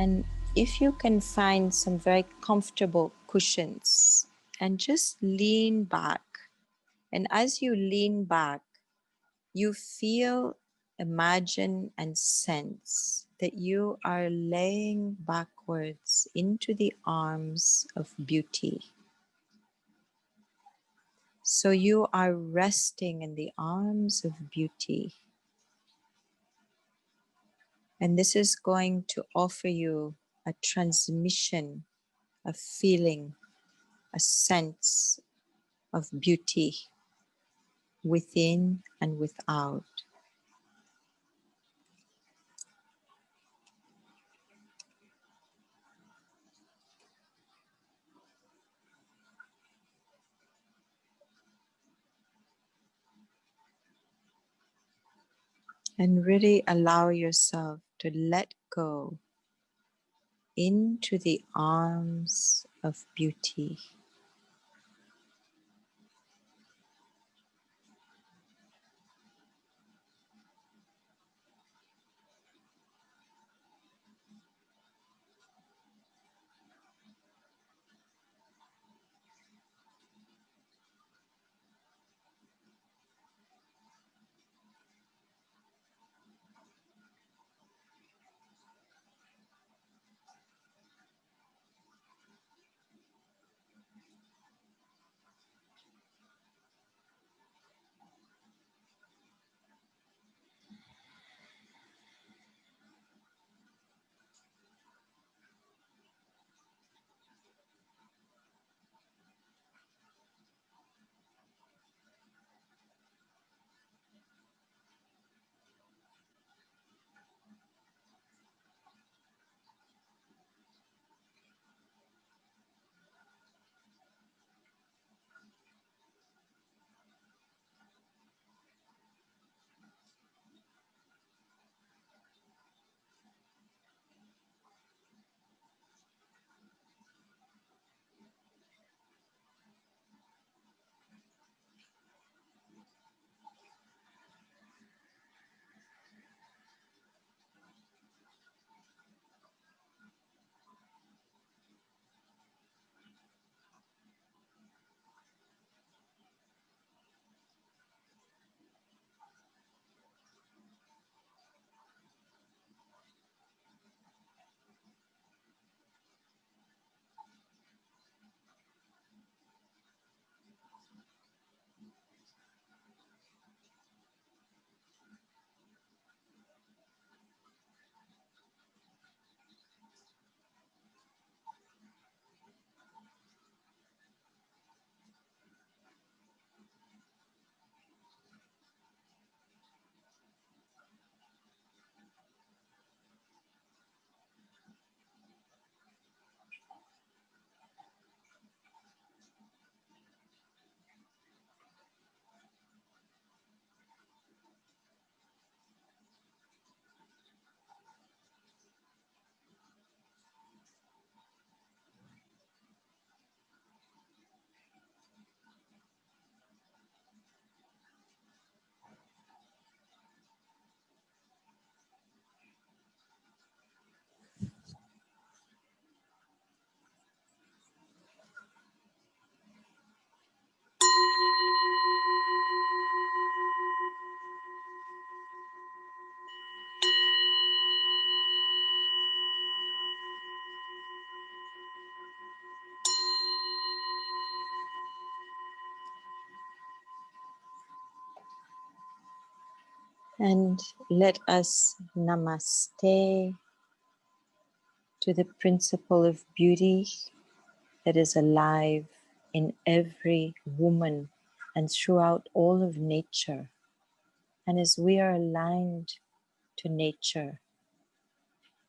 And if you can find some very comfortable cushions and just lean back. And as you lean back, you feel, imagine, and sense that you are laying backwards into the arms of beauty. So you are resting in the arms of beauty. And this is going to offer you a transmission, a feeling, a sense of beauty within and without. And really allow yourself to let go into the arms of beauty. And let us namaste to the principle of beauty that is alive in every woman and throughout all of nature. And as we are aligned to nature,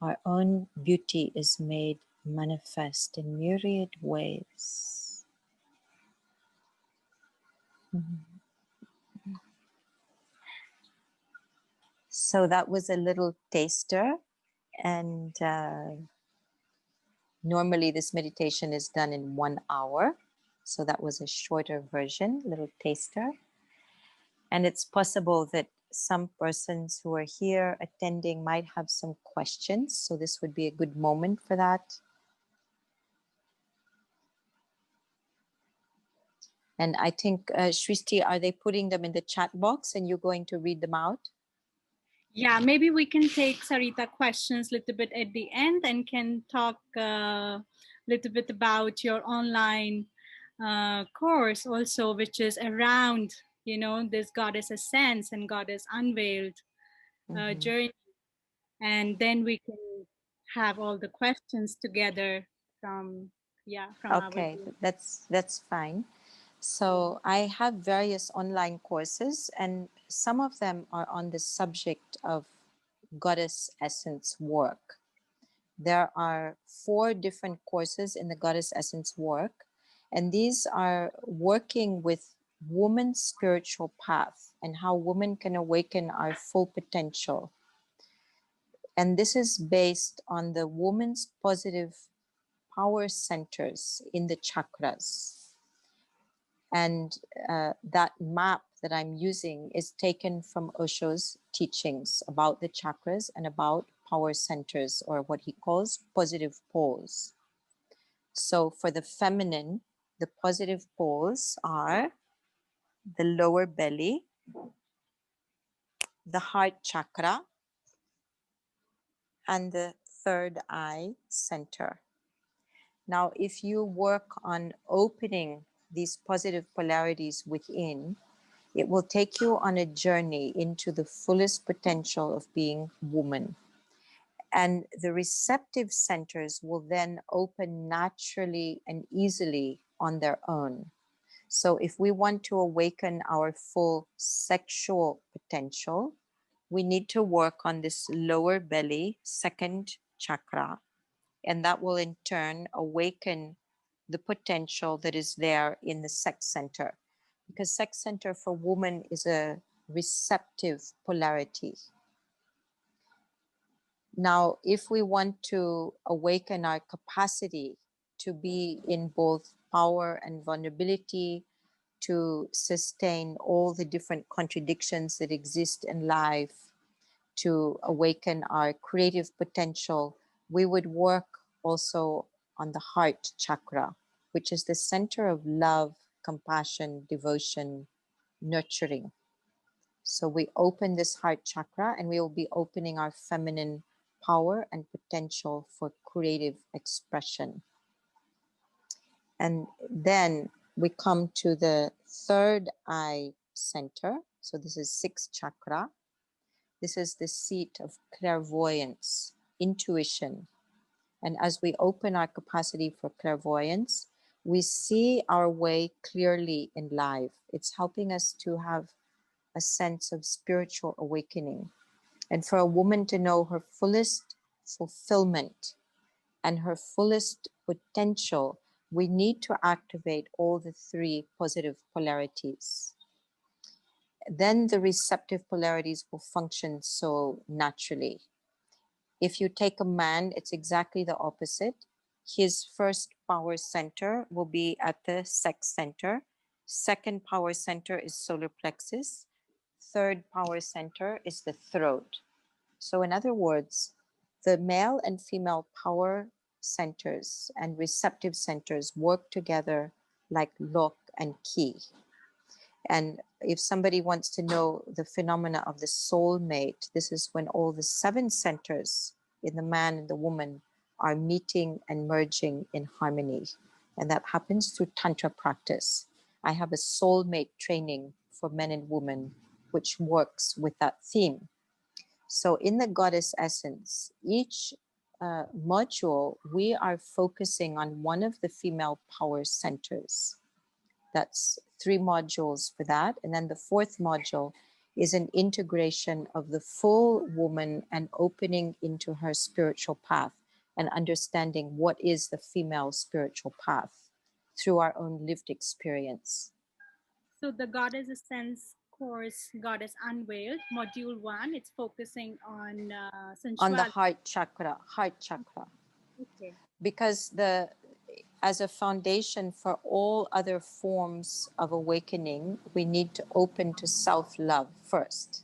our own beauty is made manifest in myriad ways. Mhm. So that was a little taster, and normally this meditation is done in 1 hour. So that was a shorter version, little taster. And it's possible that some persons who are here attending might have some questions, so this would be a good moment for that. And I think, Srishti, are they putting them in the chat box and you're going to read them out? Yeah, maybe we can take Sarita questions a little bit at the end and can talk a little bit about your online course also, which is around, this Goddess Ascends and Goddess Unveiled Mm-hmm. journey. And then we can have all the questions together from our Okay, group. that's fine. So I have various online courses, and some of them are on the subject of goddess essence work. There are 4 different courses in the goddess essence work, and these are working with woman's spiritual path and how women can awaken our full potential. And this is based on the woman's positive power centers in the chakras. And that map that I'm using is taken from Osho's teachings about the chakras and about power centers, or what he calls positive poles. So for the feminine, the positive poles are the lower belly, the heart chakra, and the third eye center. Now, if you work on opening these positive polarities within, it will take you on a journey into the fullest potential of being woman. And the receptive centers will then open naturally and easily on their own. So if we want to awaken our full sexual potential, we need to work on this lower belly, second chakra, and that will in turn awaken the potential that is there in the sex center, because sex center for woman is a receptive polarity. Now, if we want to awaken our capacity to be in both power and vulnerability, to sustain all the different contradictions that exist in life, to awaken our creative potential, we would work also on the heart chakra, which is the center of love, compassion, devotion, nurturing. So we open this heart chakra and we will be opening our feminine power and potential for creative expression. And then we come to the third eye center. So this is sixth chakra. This is the seat of clairvoyance, intuition. And as we open our capacity for clairvoyance, we see our way clearly in life. It's helping us to have a sense of spiritual awakening. And for a woman to know her fullest fulfillment and her fullest potential, we need to activate all the 3 positive polarities. Then the receptive polarities will function so naturally. If you take a man, it's exactly the opposite. His first power center will be at the sex center. Second power center is solar plexus. Third power center is the throat. So in other words, the male and female power centers and receptive centers work together like lock and key. And if somebody wants to know the phenomena of the soulmate, this is when all the 7 centers in the man and the woman are meeting and merging in harmony. And that happens through Tantra practice. I have a soulmate training for men and women, which works with that theme. So in the Goddess Essence, each module, we are focusing on one of the female power centers. That's 3 modules for that. And then the 4th module is an integration of the full woman and opening into her spiritual path and understanding what is the female spiritual path through our own lived experience. So the Goddess Ascends course, Goddess Unveiled, module 1, it's focusing on On the sensuality. heart chakra. Okay. Because as a foundation for all other forms of awakening, we need to open to self-love first.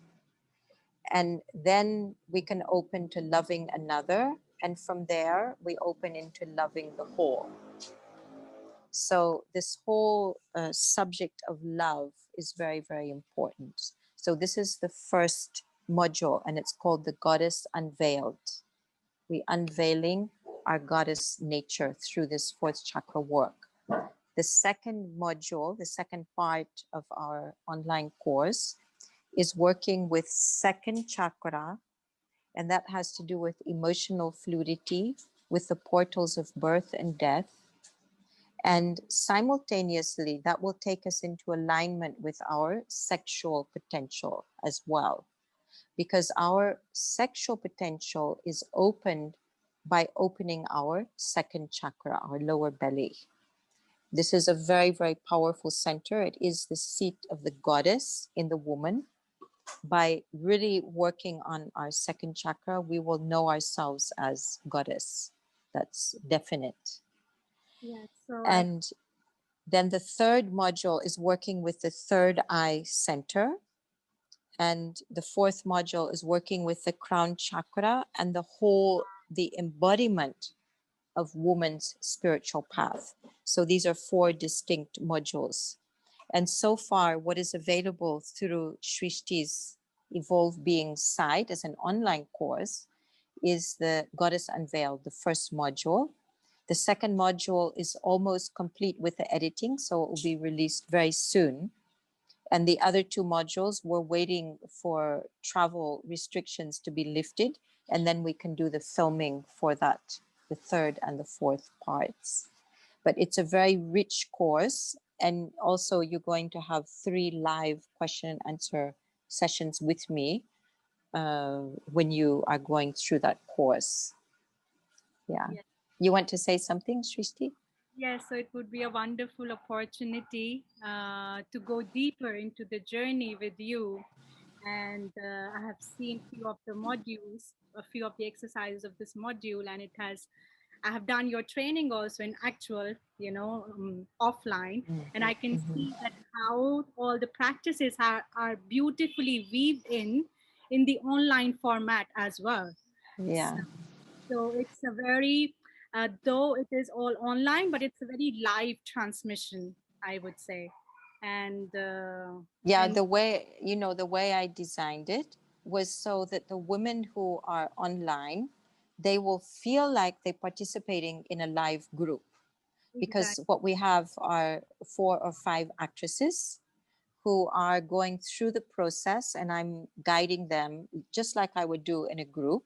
And then we can open to loving another. And from there, we open into loving the whole. So this whole subject of love is very, very important. So this is the first module, and it's called the Goddess Unveiled. We unveiling our goddess nature through this fourth chakra work. The second module, the second part of our online course, is working with second chakra, and that has to do with emotional fluidity, with the portals of birth and death. And simultaneously, that will take us into alignment with our sexual potential as well, because our sexual potential is opened by opening our second chakra, our lower belly. This is a very, very powerful center. It is the seat of the goddess in the woman. By really working on our second chakra, we will know ourselves as goddess. That's definite. Yes. So And then the third module is working with the third eye center. And the fourth module is working with the crown chakra and the embodiment of woman's spiritual path. So these are four distinct modules. And so far, what is available through Srishti's Evolved Being site as an online course is the Goddess Unveiled, the first module. The second module is almost complete with the editing, so it will be released very soon. And the other two modules, we're waiting for travel restrictions to be lifted, and then we can do the filming for that, the third and the fourth parts. But it's a very rich course. And also you're going to have 3 live question and answer sessions with me when you are going through that course. Yeah. yes. You want to say something, Srishti? Yes, so it would be a wonderful opportunity to go deeper into the journey with you. And I have seen few of the modules, a few of the exercises of this module, and I have done your training also in actual, offline, and I can see that how all the practices are beautifully weaved in the online format as well. Yeah. So it's a very, though it is all online, but it's a very live transmission, I would say. And Yeah, and the way I designed it was so that the women who are online, they will feel like they're participating in a live group, because exactly, what we have are 4 or 5 actresses who are going through the process, and I'm guiding them just like I would do in a group.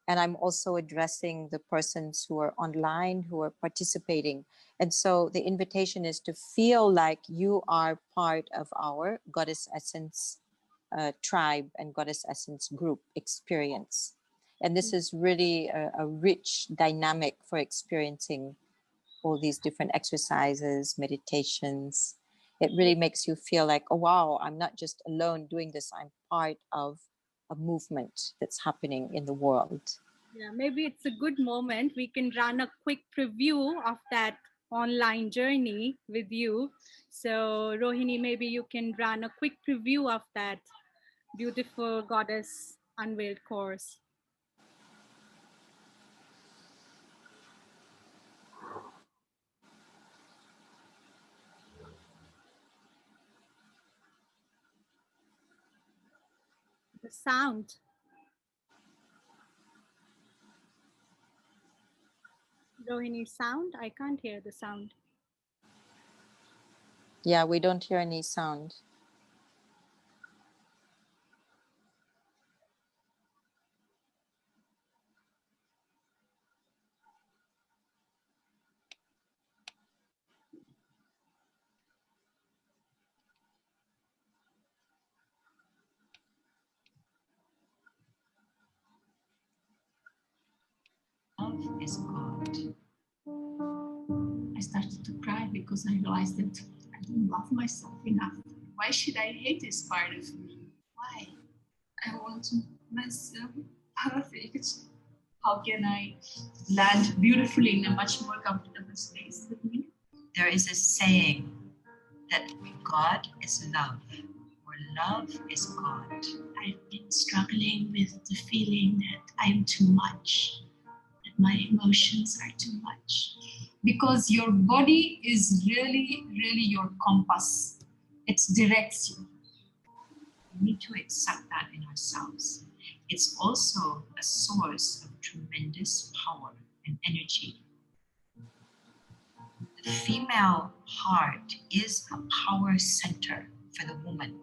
And I'm also addressing the persons who are online, who are participating. And so the invitation is to feel like you are part of our Goddess Essence tribe and Goddess Essence group experience. And this is really a rich dynamic for experiencing all these different exercises, meditations. It really makes you feel like, oh, wow, I'm not just alone doing this. I'm part of a movement that's happening in the world. yeah, maybe it's a good moment. We can run a quick preview of that online journey with you. So, Rohini, maybe you can run a quick preview of that beautiful Goddess Unveiled course. The sound, Rohini, sound. I can't hear the sound. Yeah, we don't hear any sound. Love is God. I started to cry because I realized that I don't love myself enough. Why should I hate this part of me? Why? I want myself perfect. How can I land beautifully in a much more comfortable space with me? There is a saying that God is love, or love is God. I've been struggling with the feeling that I'm too much, that my emotions are too much. Because your body is really, really your compass. It directs you. We need to accept that in ourselves. It's also a source of tremendous power and energy. The female heart is a power center for the woman.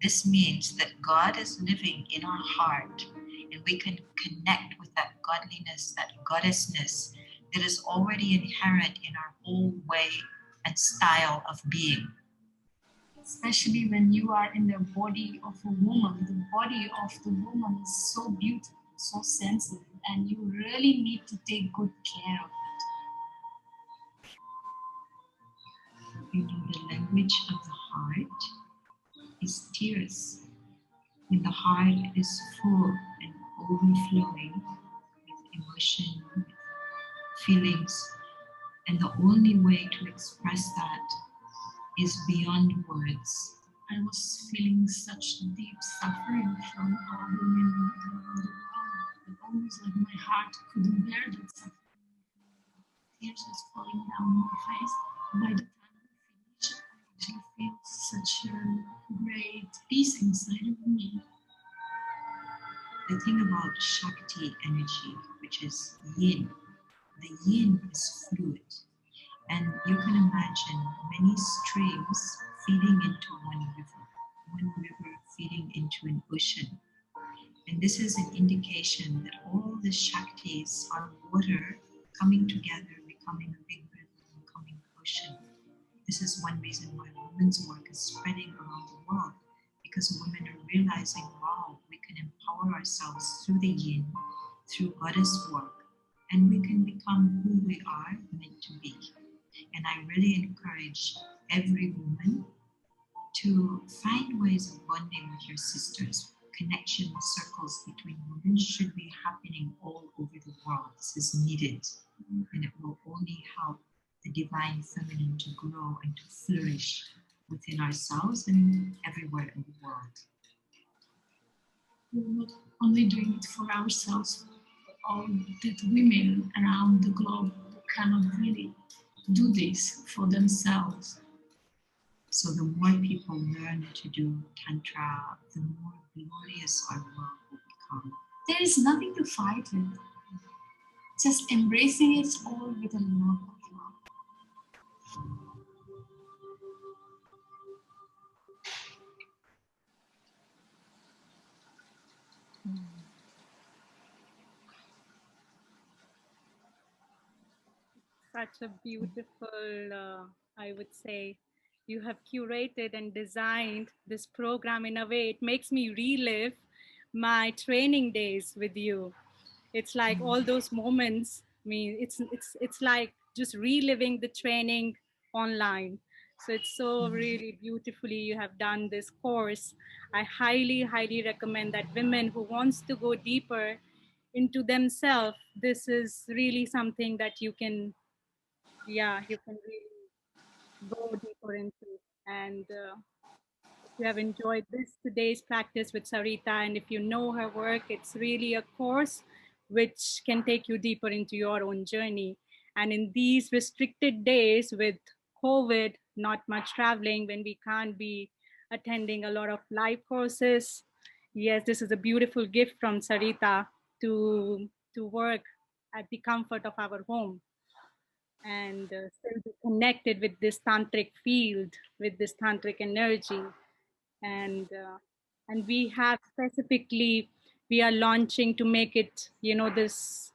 This means that God is living in our heart and we can connect with that godliness, that goddessness that is already inherent in our whole way and style of being. Especially when you are in the body of a woman, the body of the woman is so beautiful, so sensitive, and you really need to take good care of it. You know, the language of the heart is tears. When the heart is full and overflowing with emotion, with feelings, and the only way to express that is beyond words. I was feeling such deep suffering from all women around the world. It almost like my heart couldn't bear that suffering. Tears was falling down my face. By the time I finished, I actually feel such a great peace inside of me. The thing about Shakti energy, which is yin, the yin is fluid. And you can imagine many streams feeding into one river feeding into an ocean. And this is an indication that all the Shaktis are water coming together, becoming a big river, becoming an ocean. This is one reason why women's work is spreading around the world, because women are realizing, wow, we can empower ourselves through the yin, through goddess work, and we can become who we are meant to be. And I really encourage every woman to find ways of bonding with your sisters. Connection circles between women should be happening all over the world. This is needed, and it will only help the divine feminine to grow and to flourish within ourselves and everywhere in the world. We're not only doing it for ourselves, but all the women around the globe cannot really do this for themselves. So the more people learn to do Tantra, the more glorious our world will become. There is nothing to fight with. Just embracing it all with a love of love. Such a beautiful, I would say, you have curated and designed this program in a way it makes me relive my training days with you. It's like all those moments. I mean, it's like just reliving the training online. So it's so really beautifully you have done this course. I highly recommend that women who wants to go deeper into themselves, this is really something that you can, yeah, you can really go deeper into. And if you have enjoyed this today's practice with Sarita, and if you know her work, it's really a course which can take you deeper into your own journey. And in these restricted days with COVID, not much traveling, when we can't be attending a lot of live courses, yes, this is a beautiful gift from Sarita to work at the comfort of our home and still be connected with this tantric field, with this tantric energy. And we have specifically, we are launching to make it, this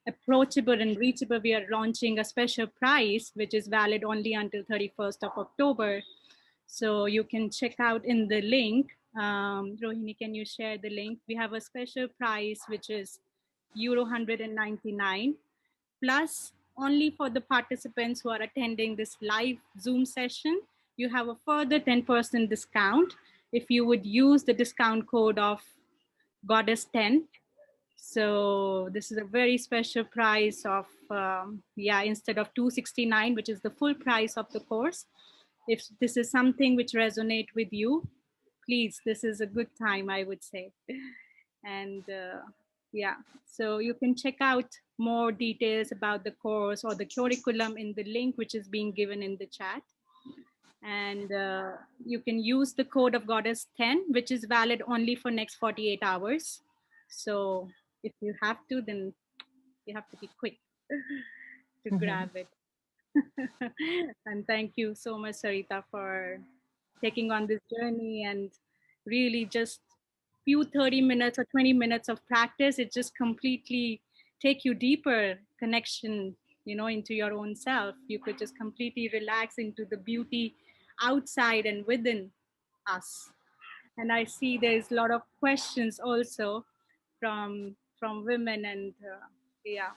approachable and reachable. We are launching a special price which is valid only until 31st of October. So you can check out in the link. Rohini, can you share the link? We have a special price which is euro 199, plus only for the participants who are attending this live Zoom session, you have a further 10% discount if you would use the discount code of Goddess 10. So this is a very special price of, instead of 269, which is the full price of the course. If this is something which resonate with you, please, this is a good time, I would say. And yeah, so you can check out more details about the course or the curriculum in the link which is being given in the chat. And you can use the code of goddess 10, which is valid only for next 48 hours. So if you have to, then you have to be quick to grab it. And thank you so much, Sarita, for taking on this journey, and really just few 30 minutes or 20 minutes of practice, it just completely take you deeper connection, into your own self. You could just completely relax into the beauty outside and within us. And I see there's a lot of questions also from women, and yeah,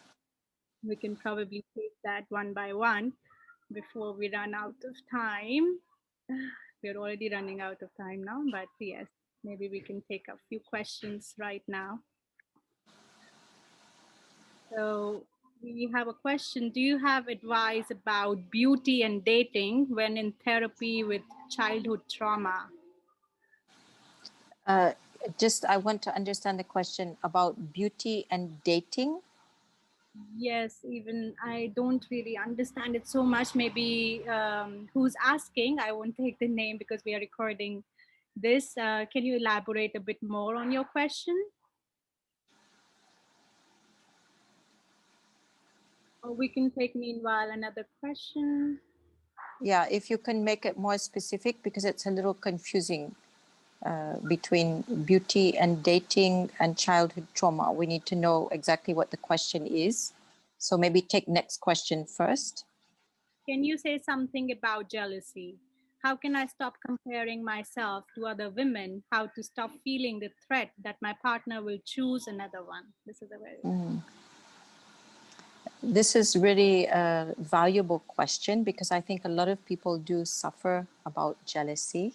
we can probably take that one by one before we run out of time. We're already running out of time now, but yes, maybe we can take a few questions right now. So we have a question. Do you have advice about beauty and dating when in therapy with childhood trauma? I want to understand the question about beauty and dating. Yes, even I don't really understand it so much. Maybe who's asking? I won't take the name because we are recording this. Can you elaborate a bit more on your question? Or we can take meanwhile another question. Yeah, if you can make it more specific, because it's a little confusing between beauty and dating and childhood trauma. We need to know exactly what the question is. So maybe take next question first. Can you say something about jealousy? How can I stop comparing myself to other women? How to stop feeling the threat that my partner will choose another one? This is a very This is really a valuable question, because I think a lot of people do suffer about jealousy.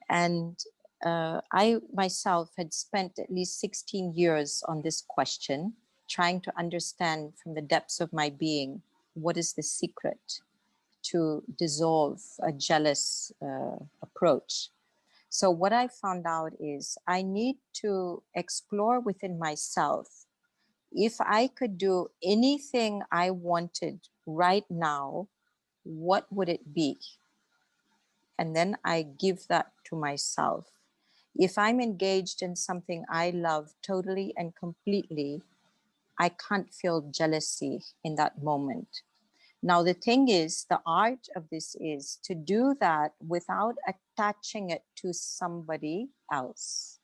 And I myself had spent at least 16 years on this question, trying to understand from the depths of my being, what is the secret to dissolve a jealous approach. So what I found out is I need to explore within myself. If I could do anything I wanted right now, what would it be? And then I give that to myself. If I'm engaged in something I love totally and completely, I can't feel jealousy in that moment. Now, the thing is, the art of this is to do that without attaching it to somebody else.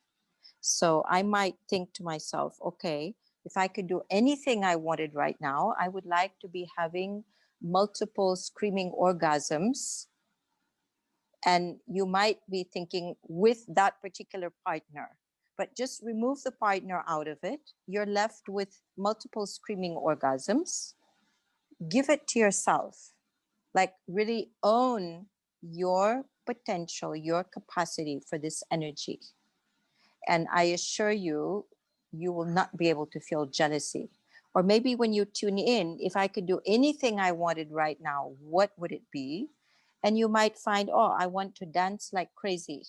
So I might think to myself, okay, if I could do anything I wanted right now, I would like to be having multiple screaming orgasms. And you might be thinking with that particular partner, but just remove the partner out of it. You're left with multiple screaming orgasms. Give it to yourself. Like, really own your potential, your capacity for this energy. And I assure you, you will not be able to feel jealousy. Or maybe when you tune in, if I could do anything I wanted right now, what would it be? And you might find, oh, I want to dance like crazy.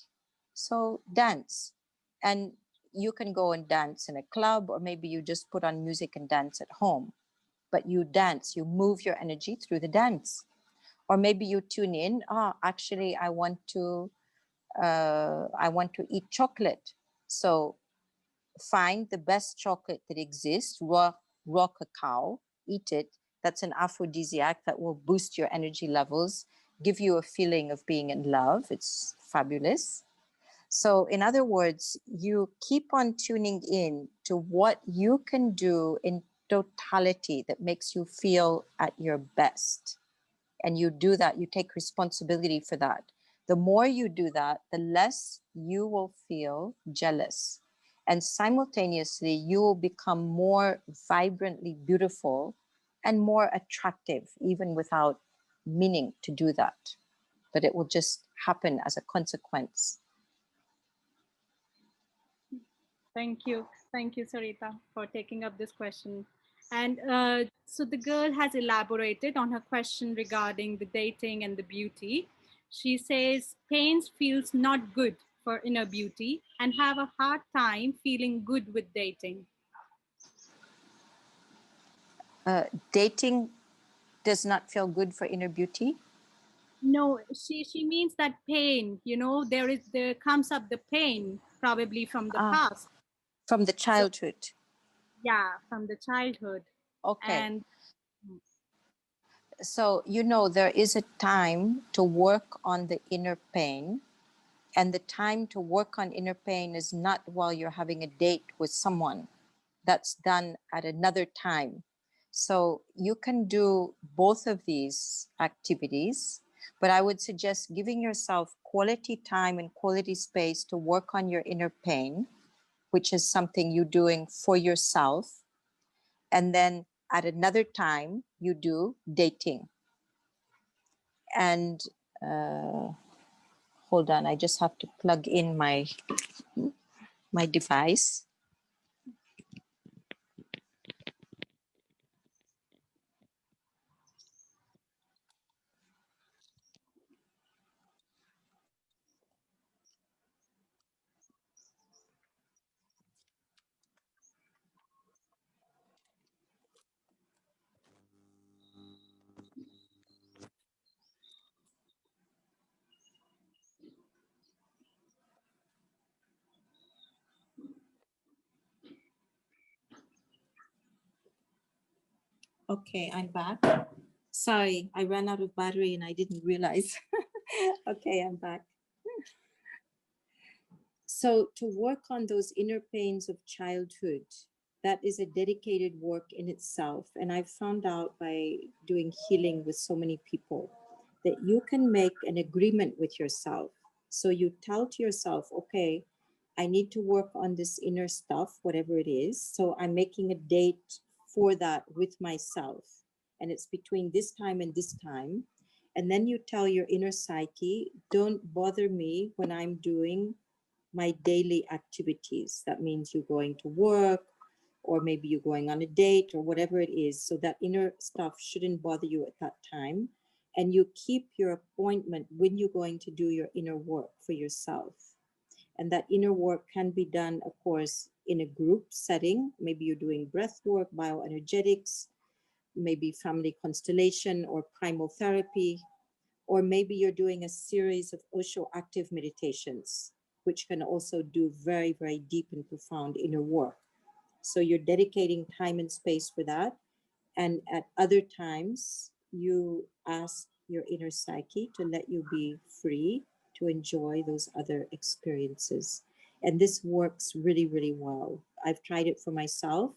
So dance. And you can go and dance in a club, or maybe you just put on music and dance at home. But you dance, you move your energy through the dance. Or maybe you tune in, actually, I want to eat chocolate. So find the best chocolate that exists, raw cacao, eat it. That's an aphrodisiac that will boost your energy levels, give you a feeling of being in love. It's fabulous. So in other words, you keep on tuning in to what you can do in totality that makes you feel at your best. And you do that, you take responsibility for that. The more you do that, the less you will feel jealous. And simultaneously, you will become more vibrantly beautiful and more attractive, even without meaning to do that. But it will just happen as a consequence. Thank you. Thank you, Sarita, for taking up this question. And so the girl has elaborated on her question regarding the dating and the beauty. She says, pain feels not good for inner beauty and have a hard time feeling good with dating? Dating does not feel good for inner beauty. No, she means that pain, there comes up the pain probably from the Ah, past. from the So childhood. yeah, from the childhood. Okay. And So, there is a time to work on the inner pain, and the time to work on inner pain is not while you're having a date with someone. That's done at another time. So you can do both of these activities, but I would suggest giving yourself quality time and quality space to work on your inner pain, which is something you're doing for yourself. And then at another time, you do dating. And hold on, I just have to plug in my device. Okay, I'm back. Sorry, I ran out of battery and I didn't realize. Okay, I'm back. So, to work on those inner pains of childhood, that is a dedicated work in itself. And I've found out by doing healing with so many people that you can make an agreement with yourself. So, you tell to yourself, okay, I need to work on this inner stuff, whatever it is. So, I'm making a date for that with myself. And it's between this time and this time. And then you tell your inner psyche, don't bother me when I'm doing my daily activities. That means you're going to work, or maybe you're going on a date, or whatever it is. So that inner stuff shouldn't bother you at that time. And you keep your appointment when you're going to do your inner work for yourself. And that inner work can be done, of course, in a group setting. Maybe you're doing breath work, bioenergetics, maybe family constellation or primal therapy, or maybe you're doing a series of Osho active meditations, which can also do very, very deep and profound inner work. So you're dedicating time and space for that. And at other times, you ask your inner psyche to let you be free to enjoy those other experiences. And this works really, really well. I've tried it for myself,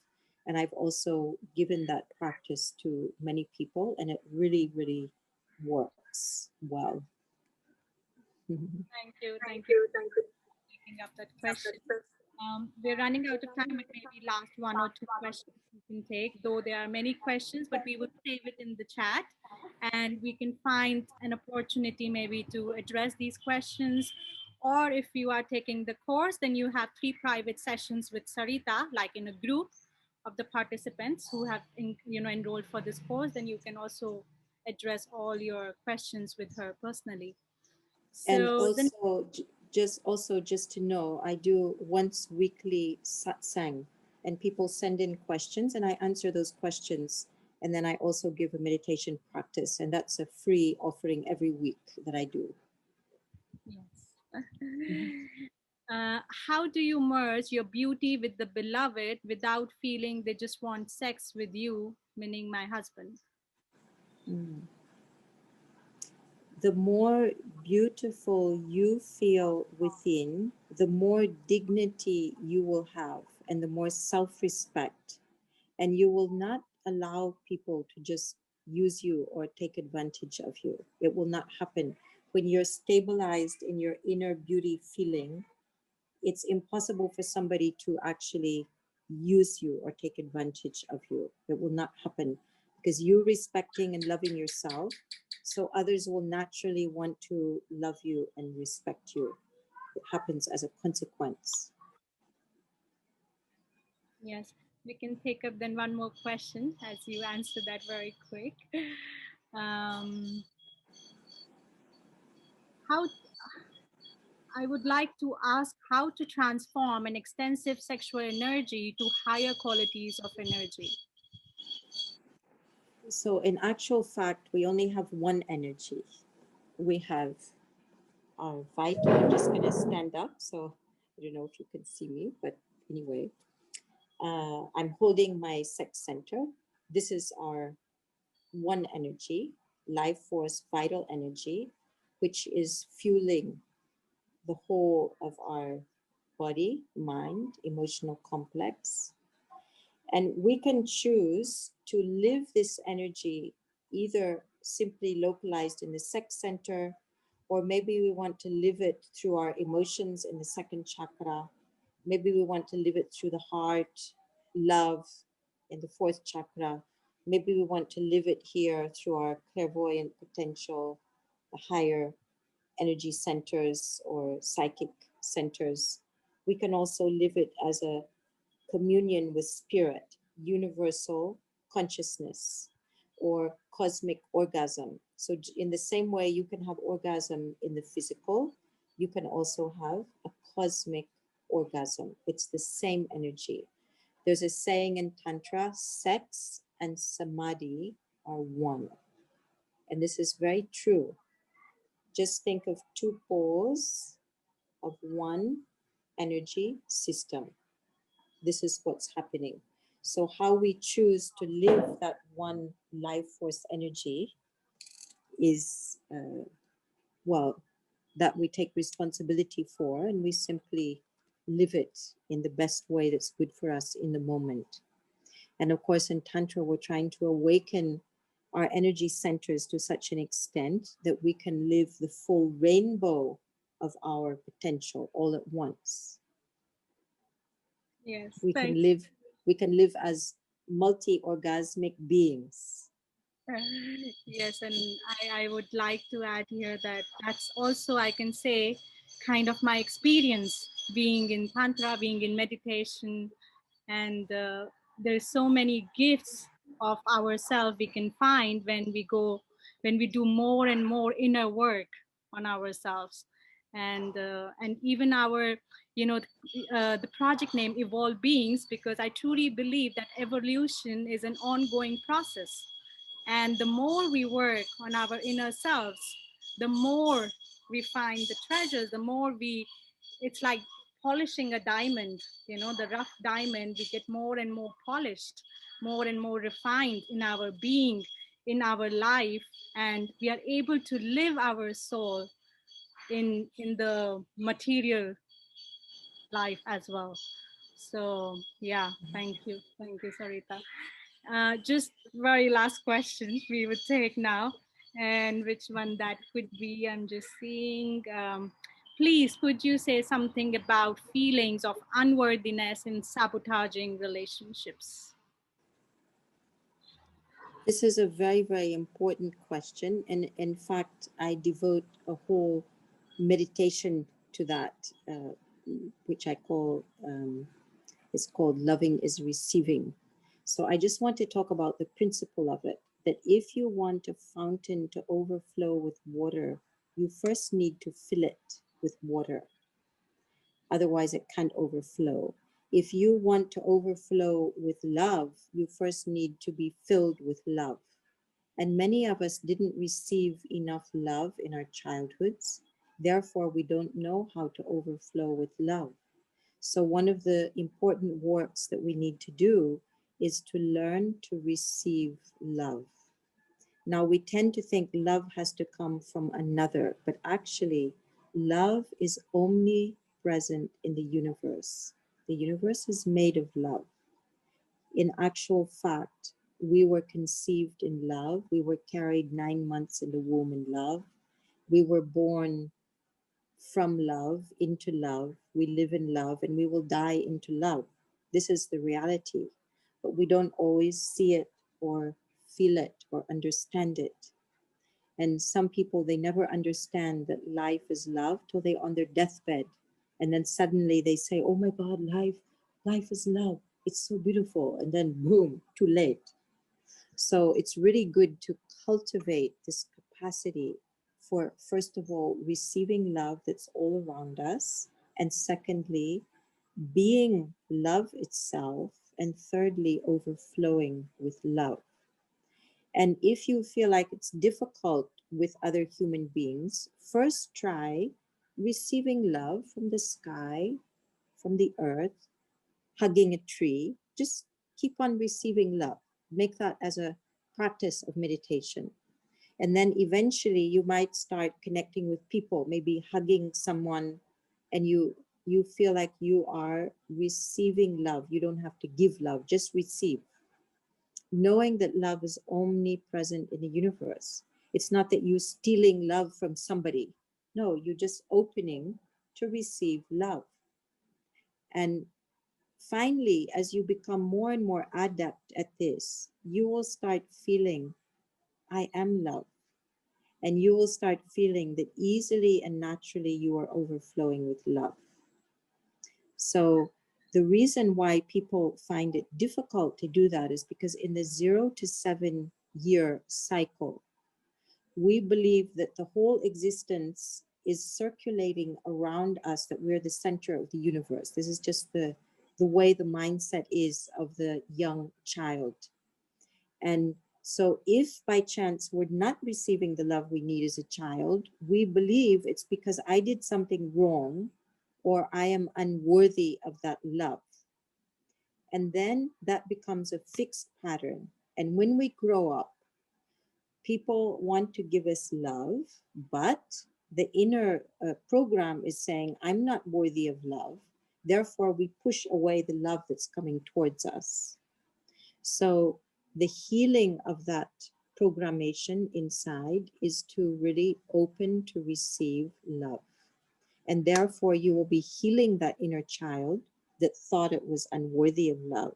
and I've also given that practice to many people, and it really, really works well. thank you for taking up that question. We're running out of time, but maybe last one or two questions we can take, though there are many questions, but we will save it in the chat and we can find an opportunity maybe to address these questions. Or if you are taking the course, then you have 3 private sessions with Sarita, like in a group of the participants who have enrolled for this course. Then you can also address all your questions with her personally. And So then, also, just to know, I do once weekly satsang, and people send in questions, and I answer those questions. And then I also give a meditation practice, and that's a free offering every week that I do. yes. Mhm. How do you merge your beauty with the beloved without feeling they just want sex with you, meaning my husband? Mm. The more beautiful you feel within, the more dignity you will have, and the more self respect. And you will not allow people to just use you or take advantage of you. It will not happen. When you're stabilized in your inner beauty feeling, it's impossible for somebody to actually use you or take advantage of you. It will not happen because you're respecting and loving yourself. So others will naturally want to love you and respect you. It happens as a consequence. Yes, we can take up then one more question as you answer that very quick. Um, how I would like to ask how to transform an extensive sexual energy to higher qualities of energy. So, in actual fact, we only have one energy. We have our vital. I'm just going to stand up. So, I don't know if you can see me, but anyway, I'm holding my sex center. This is our one energy, life force, vital energy, which is fueling the whole of our body, mind, emotional complex. And we can choose to live this energy either simply localized in the sex center, or maybe we want to live it through our emotions in the second chakra. Maybe we want to live it through the heart, love in the fourth chakra. Maybe we want to live it here through our clairvoyant potential, the higher energy centers or psychic centers. We can also live it as a communion with spirit, universal consciousness, or cosmic orgasm. So, in the same way you can have orgasm in the physical, you can also have a cosmic orgasm. It's the same energy. There's a saying in Tantra, sex and samadhi are one. And this is very true. Just think of two poles of one energy system. This is what's happening. So, how we choose to live that one life force energy is, well, that we take responsibility for, and we simply live it in the best way that's good for us in the moment. And of course, in Tantra, we're trying to awaken our energy centers to such an extent that we can live the full rainbow of our potential all at once. Yes, We thank can live, we can live as multi-orgasmic beings. Yes, and I would like to add here that that's also, I can say, kind of my experience being in Tantra, being in meditation, and there's so many gifts of ourselves we can find when we do more and more inner work on ourselves, and even our, you know, the project name Evolve Beings, because I truly believe that evolution is an ongoing process, and the more we work on our inner selves, the more we find the treasures, the more it's like polishing a diamond, you know, the rough diamond, we get more and more polished, more and more refined in our being, in our life, and we are able to live our soul in the material life as well. So yeah, thank you, Sarita. Just very last question we would take now, and which one that could be? I'm just seeing. Please, could you say something about feelings of unworthiness in sabotaging relationships? This is a very, very important question. And in fact, I devote a whole meditation to that, which I call, it's called Loving is Receiving. So I just want to talk about the principle of it, that if you want a fountain to overflow with water, you first need to fill it with water. Otherwise, it can't overflow. If you want to overflow with love, you first need to be filled with love. And many of us didn't receive enough love in our childhoods. Therefore, we don't know how to overflow with love. So, one of the important works that we need to do is to learn to receive love. Now, we tend to think love has to come from another, but actually, love is omnipresent in the universe. The universe is made of love. In actual fact, we were conceived in love. We were carried 9 months in the womb in love. We were born from love into love. We live in love and we will die into love. This is the reality. But we don't always see it or feel it or understand it. And some people, they never understand that life is love till they're on their deathbed. And then suddenly they say, oh my God, life is love. It's so beautiful. And then boom, too late. So it's really good to cultivate this capacity for, first of all, receiving love that's all around us, and secondly, being love itself, and thirdly, overflowing with love. And if you feel like it's difficult with other human beings, first try receiving love from the sky, from the earth, hugging a tree. Just keep on receiving love. Make that as a practice of meditation. And then eventually you might start connecting with people, maybe hugging someone, and you feel like you are receiving love. You don't have to give love, just receive, knowing that love is omnipresent in the universe. It's not that you're stealing love from somebody. No, you're just opening to receive love. And finally, as you become more and more adept at this, you will start feeling, I am love. And you will start feeling that easily and naturally you are overflowing with love. So the reason why people find it difficult to do that is because in the 0 to 7 year cycle, we believe that the whole existence is circulating around us, that we're the center of the universe. This is just the way the mindset is of the young child. And so if by chance we're not receiving the love we need as a child, we believe it's because I did something wrong or I am unworthy of that love. And then that becomes a fixed pattern. And when we grow up, people want to give us love, but the inner program is saying, I'm not worthy of love. Therefore, we push away the love that's coming towards us. So the healing of that programmation inside is to really open to receive love. And therefore, you will be healing that inner child that thought it was unworthy of love.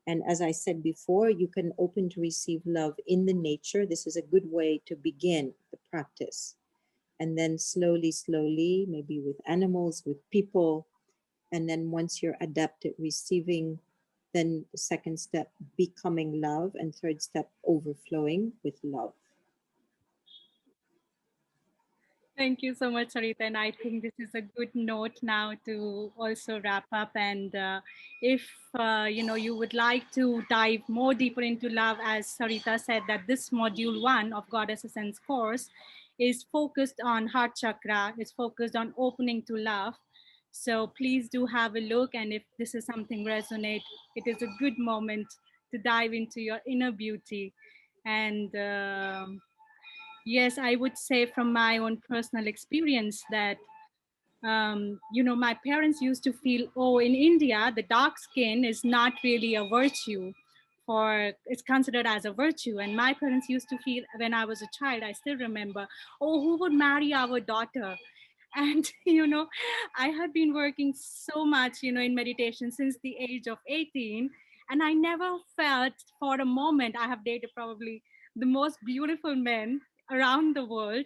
And as I said before, you can open to receive love in the nature. This is a good way to begin the practice. And then slowly, slowly, maybe with animals, with people. And then once you're adept at receiving, then the second step, becoming love. And third step, overflowing with love. Thank you so much, Sarita. And I think this is a good note now to also wrap up. And if you would like to dive more deeper into love, as Sarita said, that this module 1 of Goddess Essence course is focused on heart chakra. It's focused on opening to love. So please do have a look. And if this is something resonate, it is a good moment to dive into your inner beauty. And yes, I would say from my own personal experience that, my parents used to feel, oh, in India, the dark skin is not really a virtue, for it's considered as a virtue. And my parents used to feel when I was a child, I still remember, oh, who would marry our daughter? And, I had been working so much, in meditation since the age of 18. And I never felt for a moment, I have dated probably the most beautiful men around the world.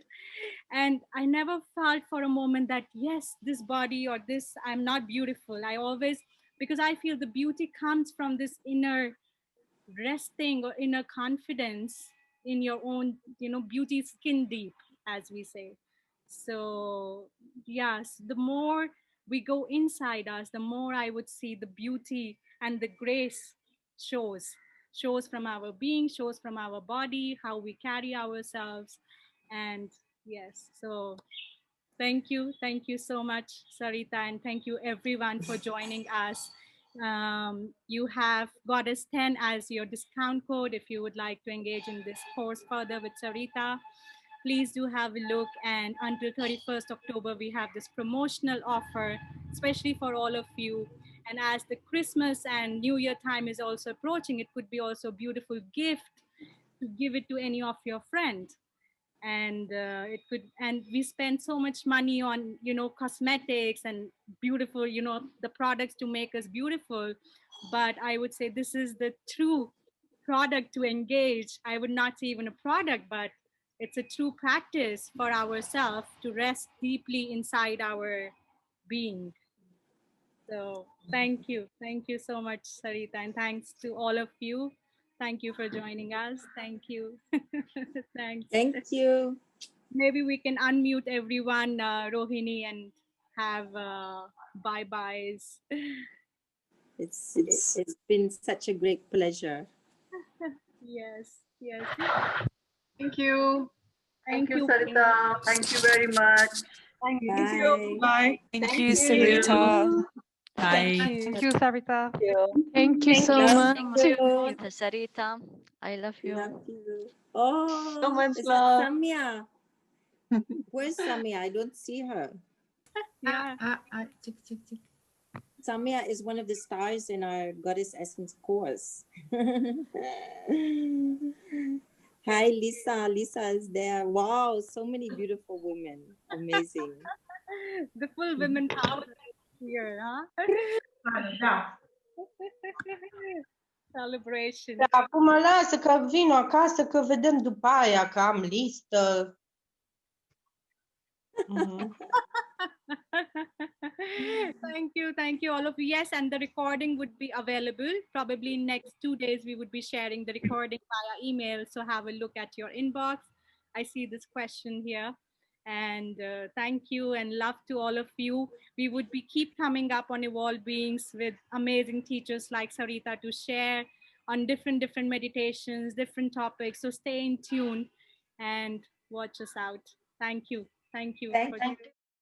And I never felt for a moment that, yes, this body or this, I'm not beautiful. I always, because I feel the beauty comes from this inner resting or inner confidence in your own, beauty skin deep, as we say. So, yes, the more we go inside us, the more I would see the beauty and the grace shows shows from our being, shows from our body, how we carry ourselves. And yes, so thank you so much, Sarita, and thank you everyone for joining us. You have Goddess 10 as your discount code if you would like to engage in this course further with Sarita. Please do have a look, and until 31st October, we have this promotional offer, especially for all of you. And as the Christmas and New Year time is also approaching, it could be also a beautiful gift to give it to any of your friends. And it could, and we spend so much money on, cosmetics and beautiful, the products to make us beautiful. But I would say this is the true product to engage. I would not say even a product, but it's a true practice for ourselves to rest deeply inside our being. So thank you so much, Sarita, and thanks to all of you. Thank you for joining us. Thank you. Thanks. Thank you. maybe we can unmute everyone, Rohini, and have bye byes. It's been such a great pleasure. Yes, yes. Thank you. Thank you. Sarita. Thank you very much. Thank you. Thank you. Bye. Thank you, you. Sarita. Bye. Thank you, Sarita. Thank you so Love much. you. Sarita. I love you. Love you. Oh, So much is love. that Samia? Where's Samia? I don't see her. Yeah. Tick, tick, tick. Samia is one of the stars in our Goddess Essence course. Hi, Lisa. Lisa is there. Wow, so many beautiful women. Amazing. The full women power here, huh? Celebration. Acum lasă că vin acasă, că vedem după aia, că am listă. Thank you, all of you. Yes, and the recording would be available probably in next 2 days. We would be sharing the recording via email, so have a look at your inbox. I see this question here, and thank you and love to all of you. We would be keep coming up on Evolved Beings with amazing teachers like Sarita to share on different meditations, different topics. So stay in tune and watch us out. Thank you. Thank you.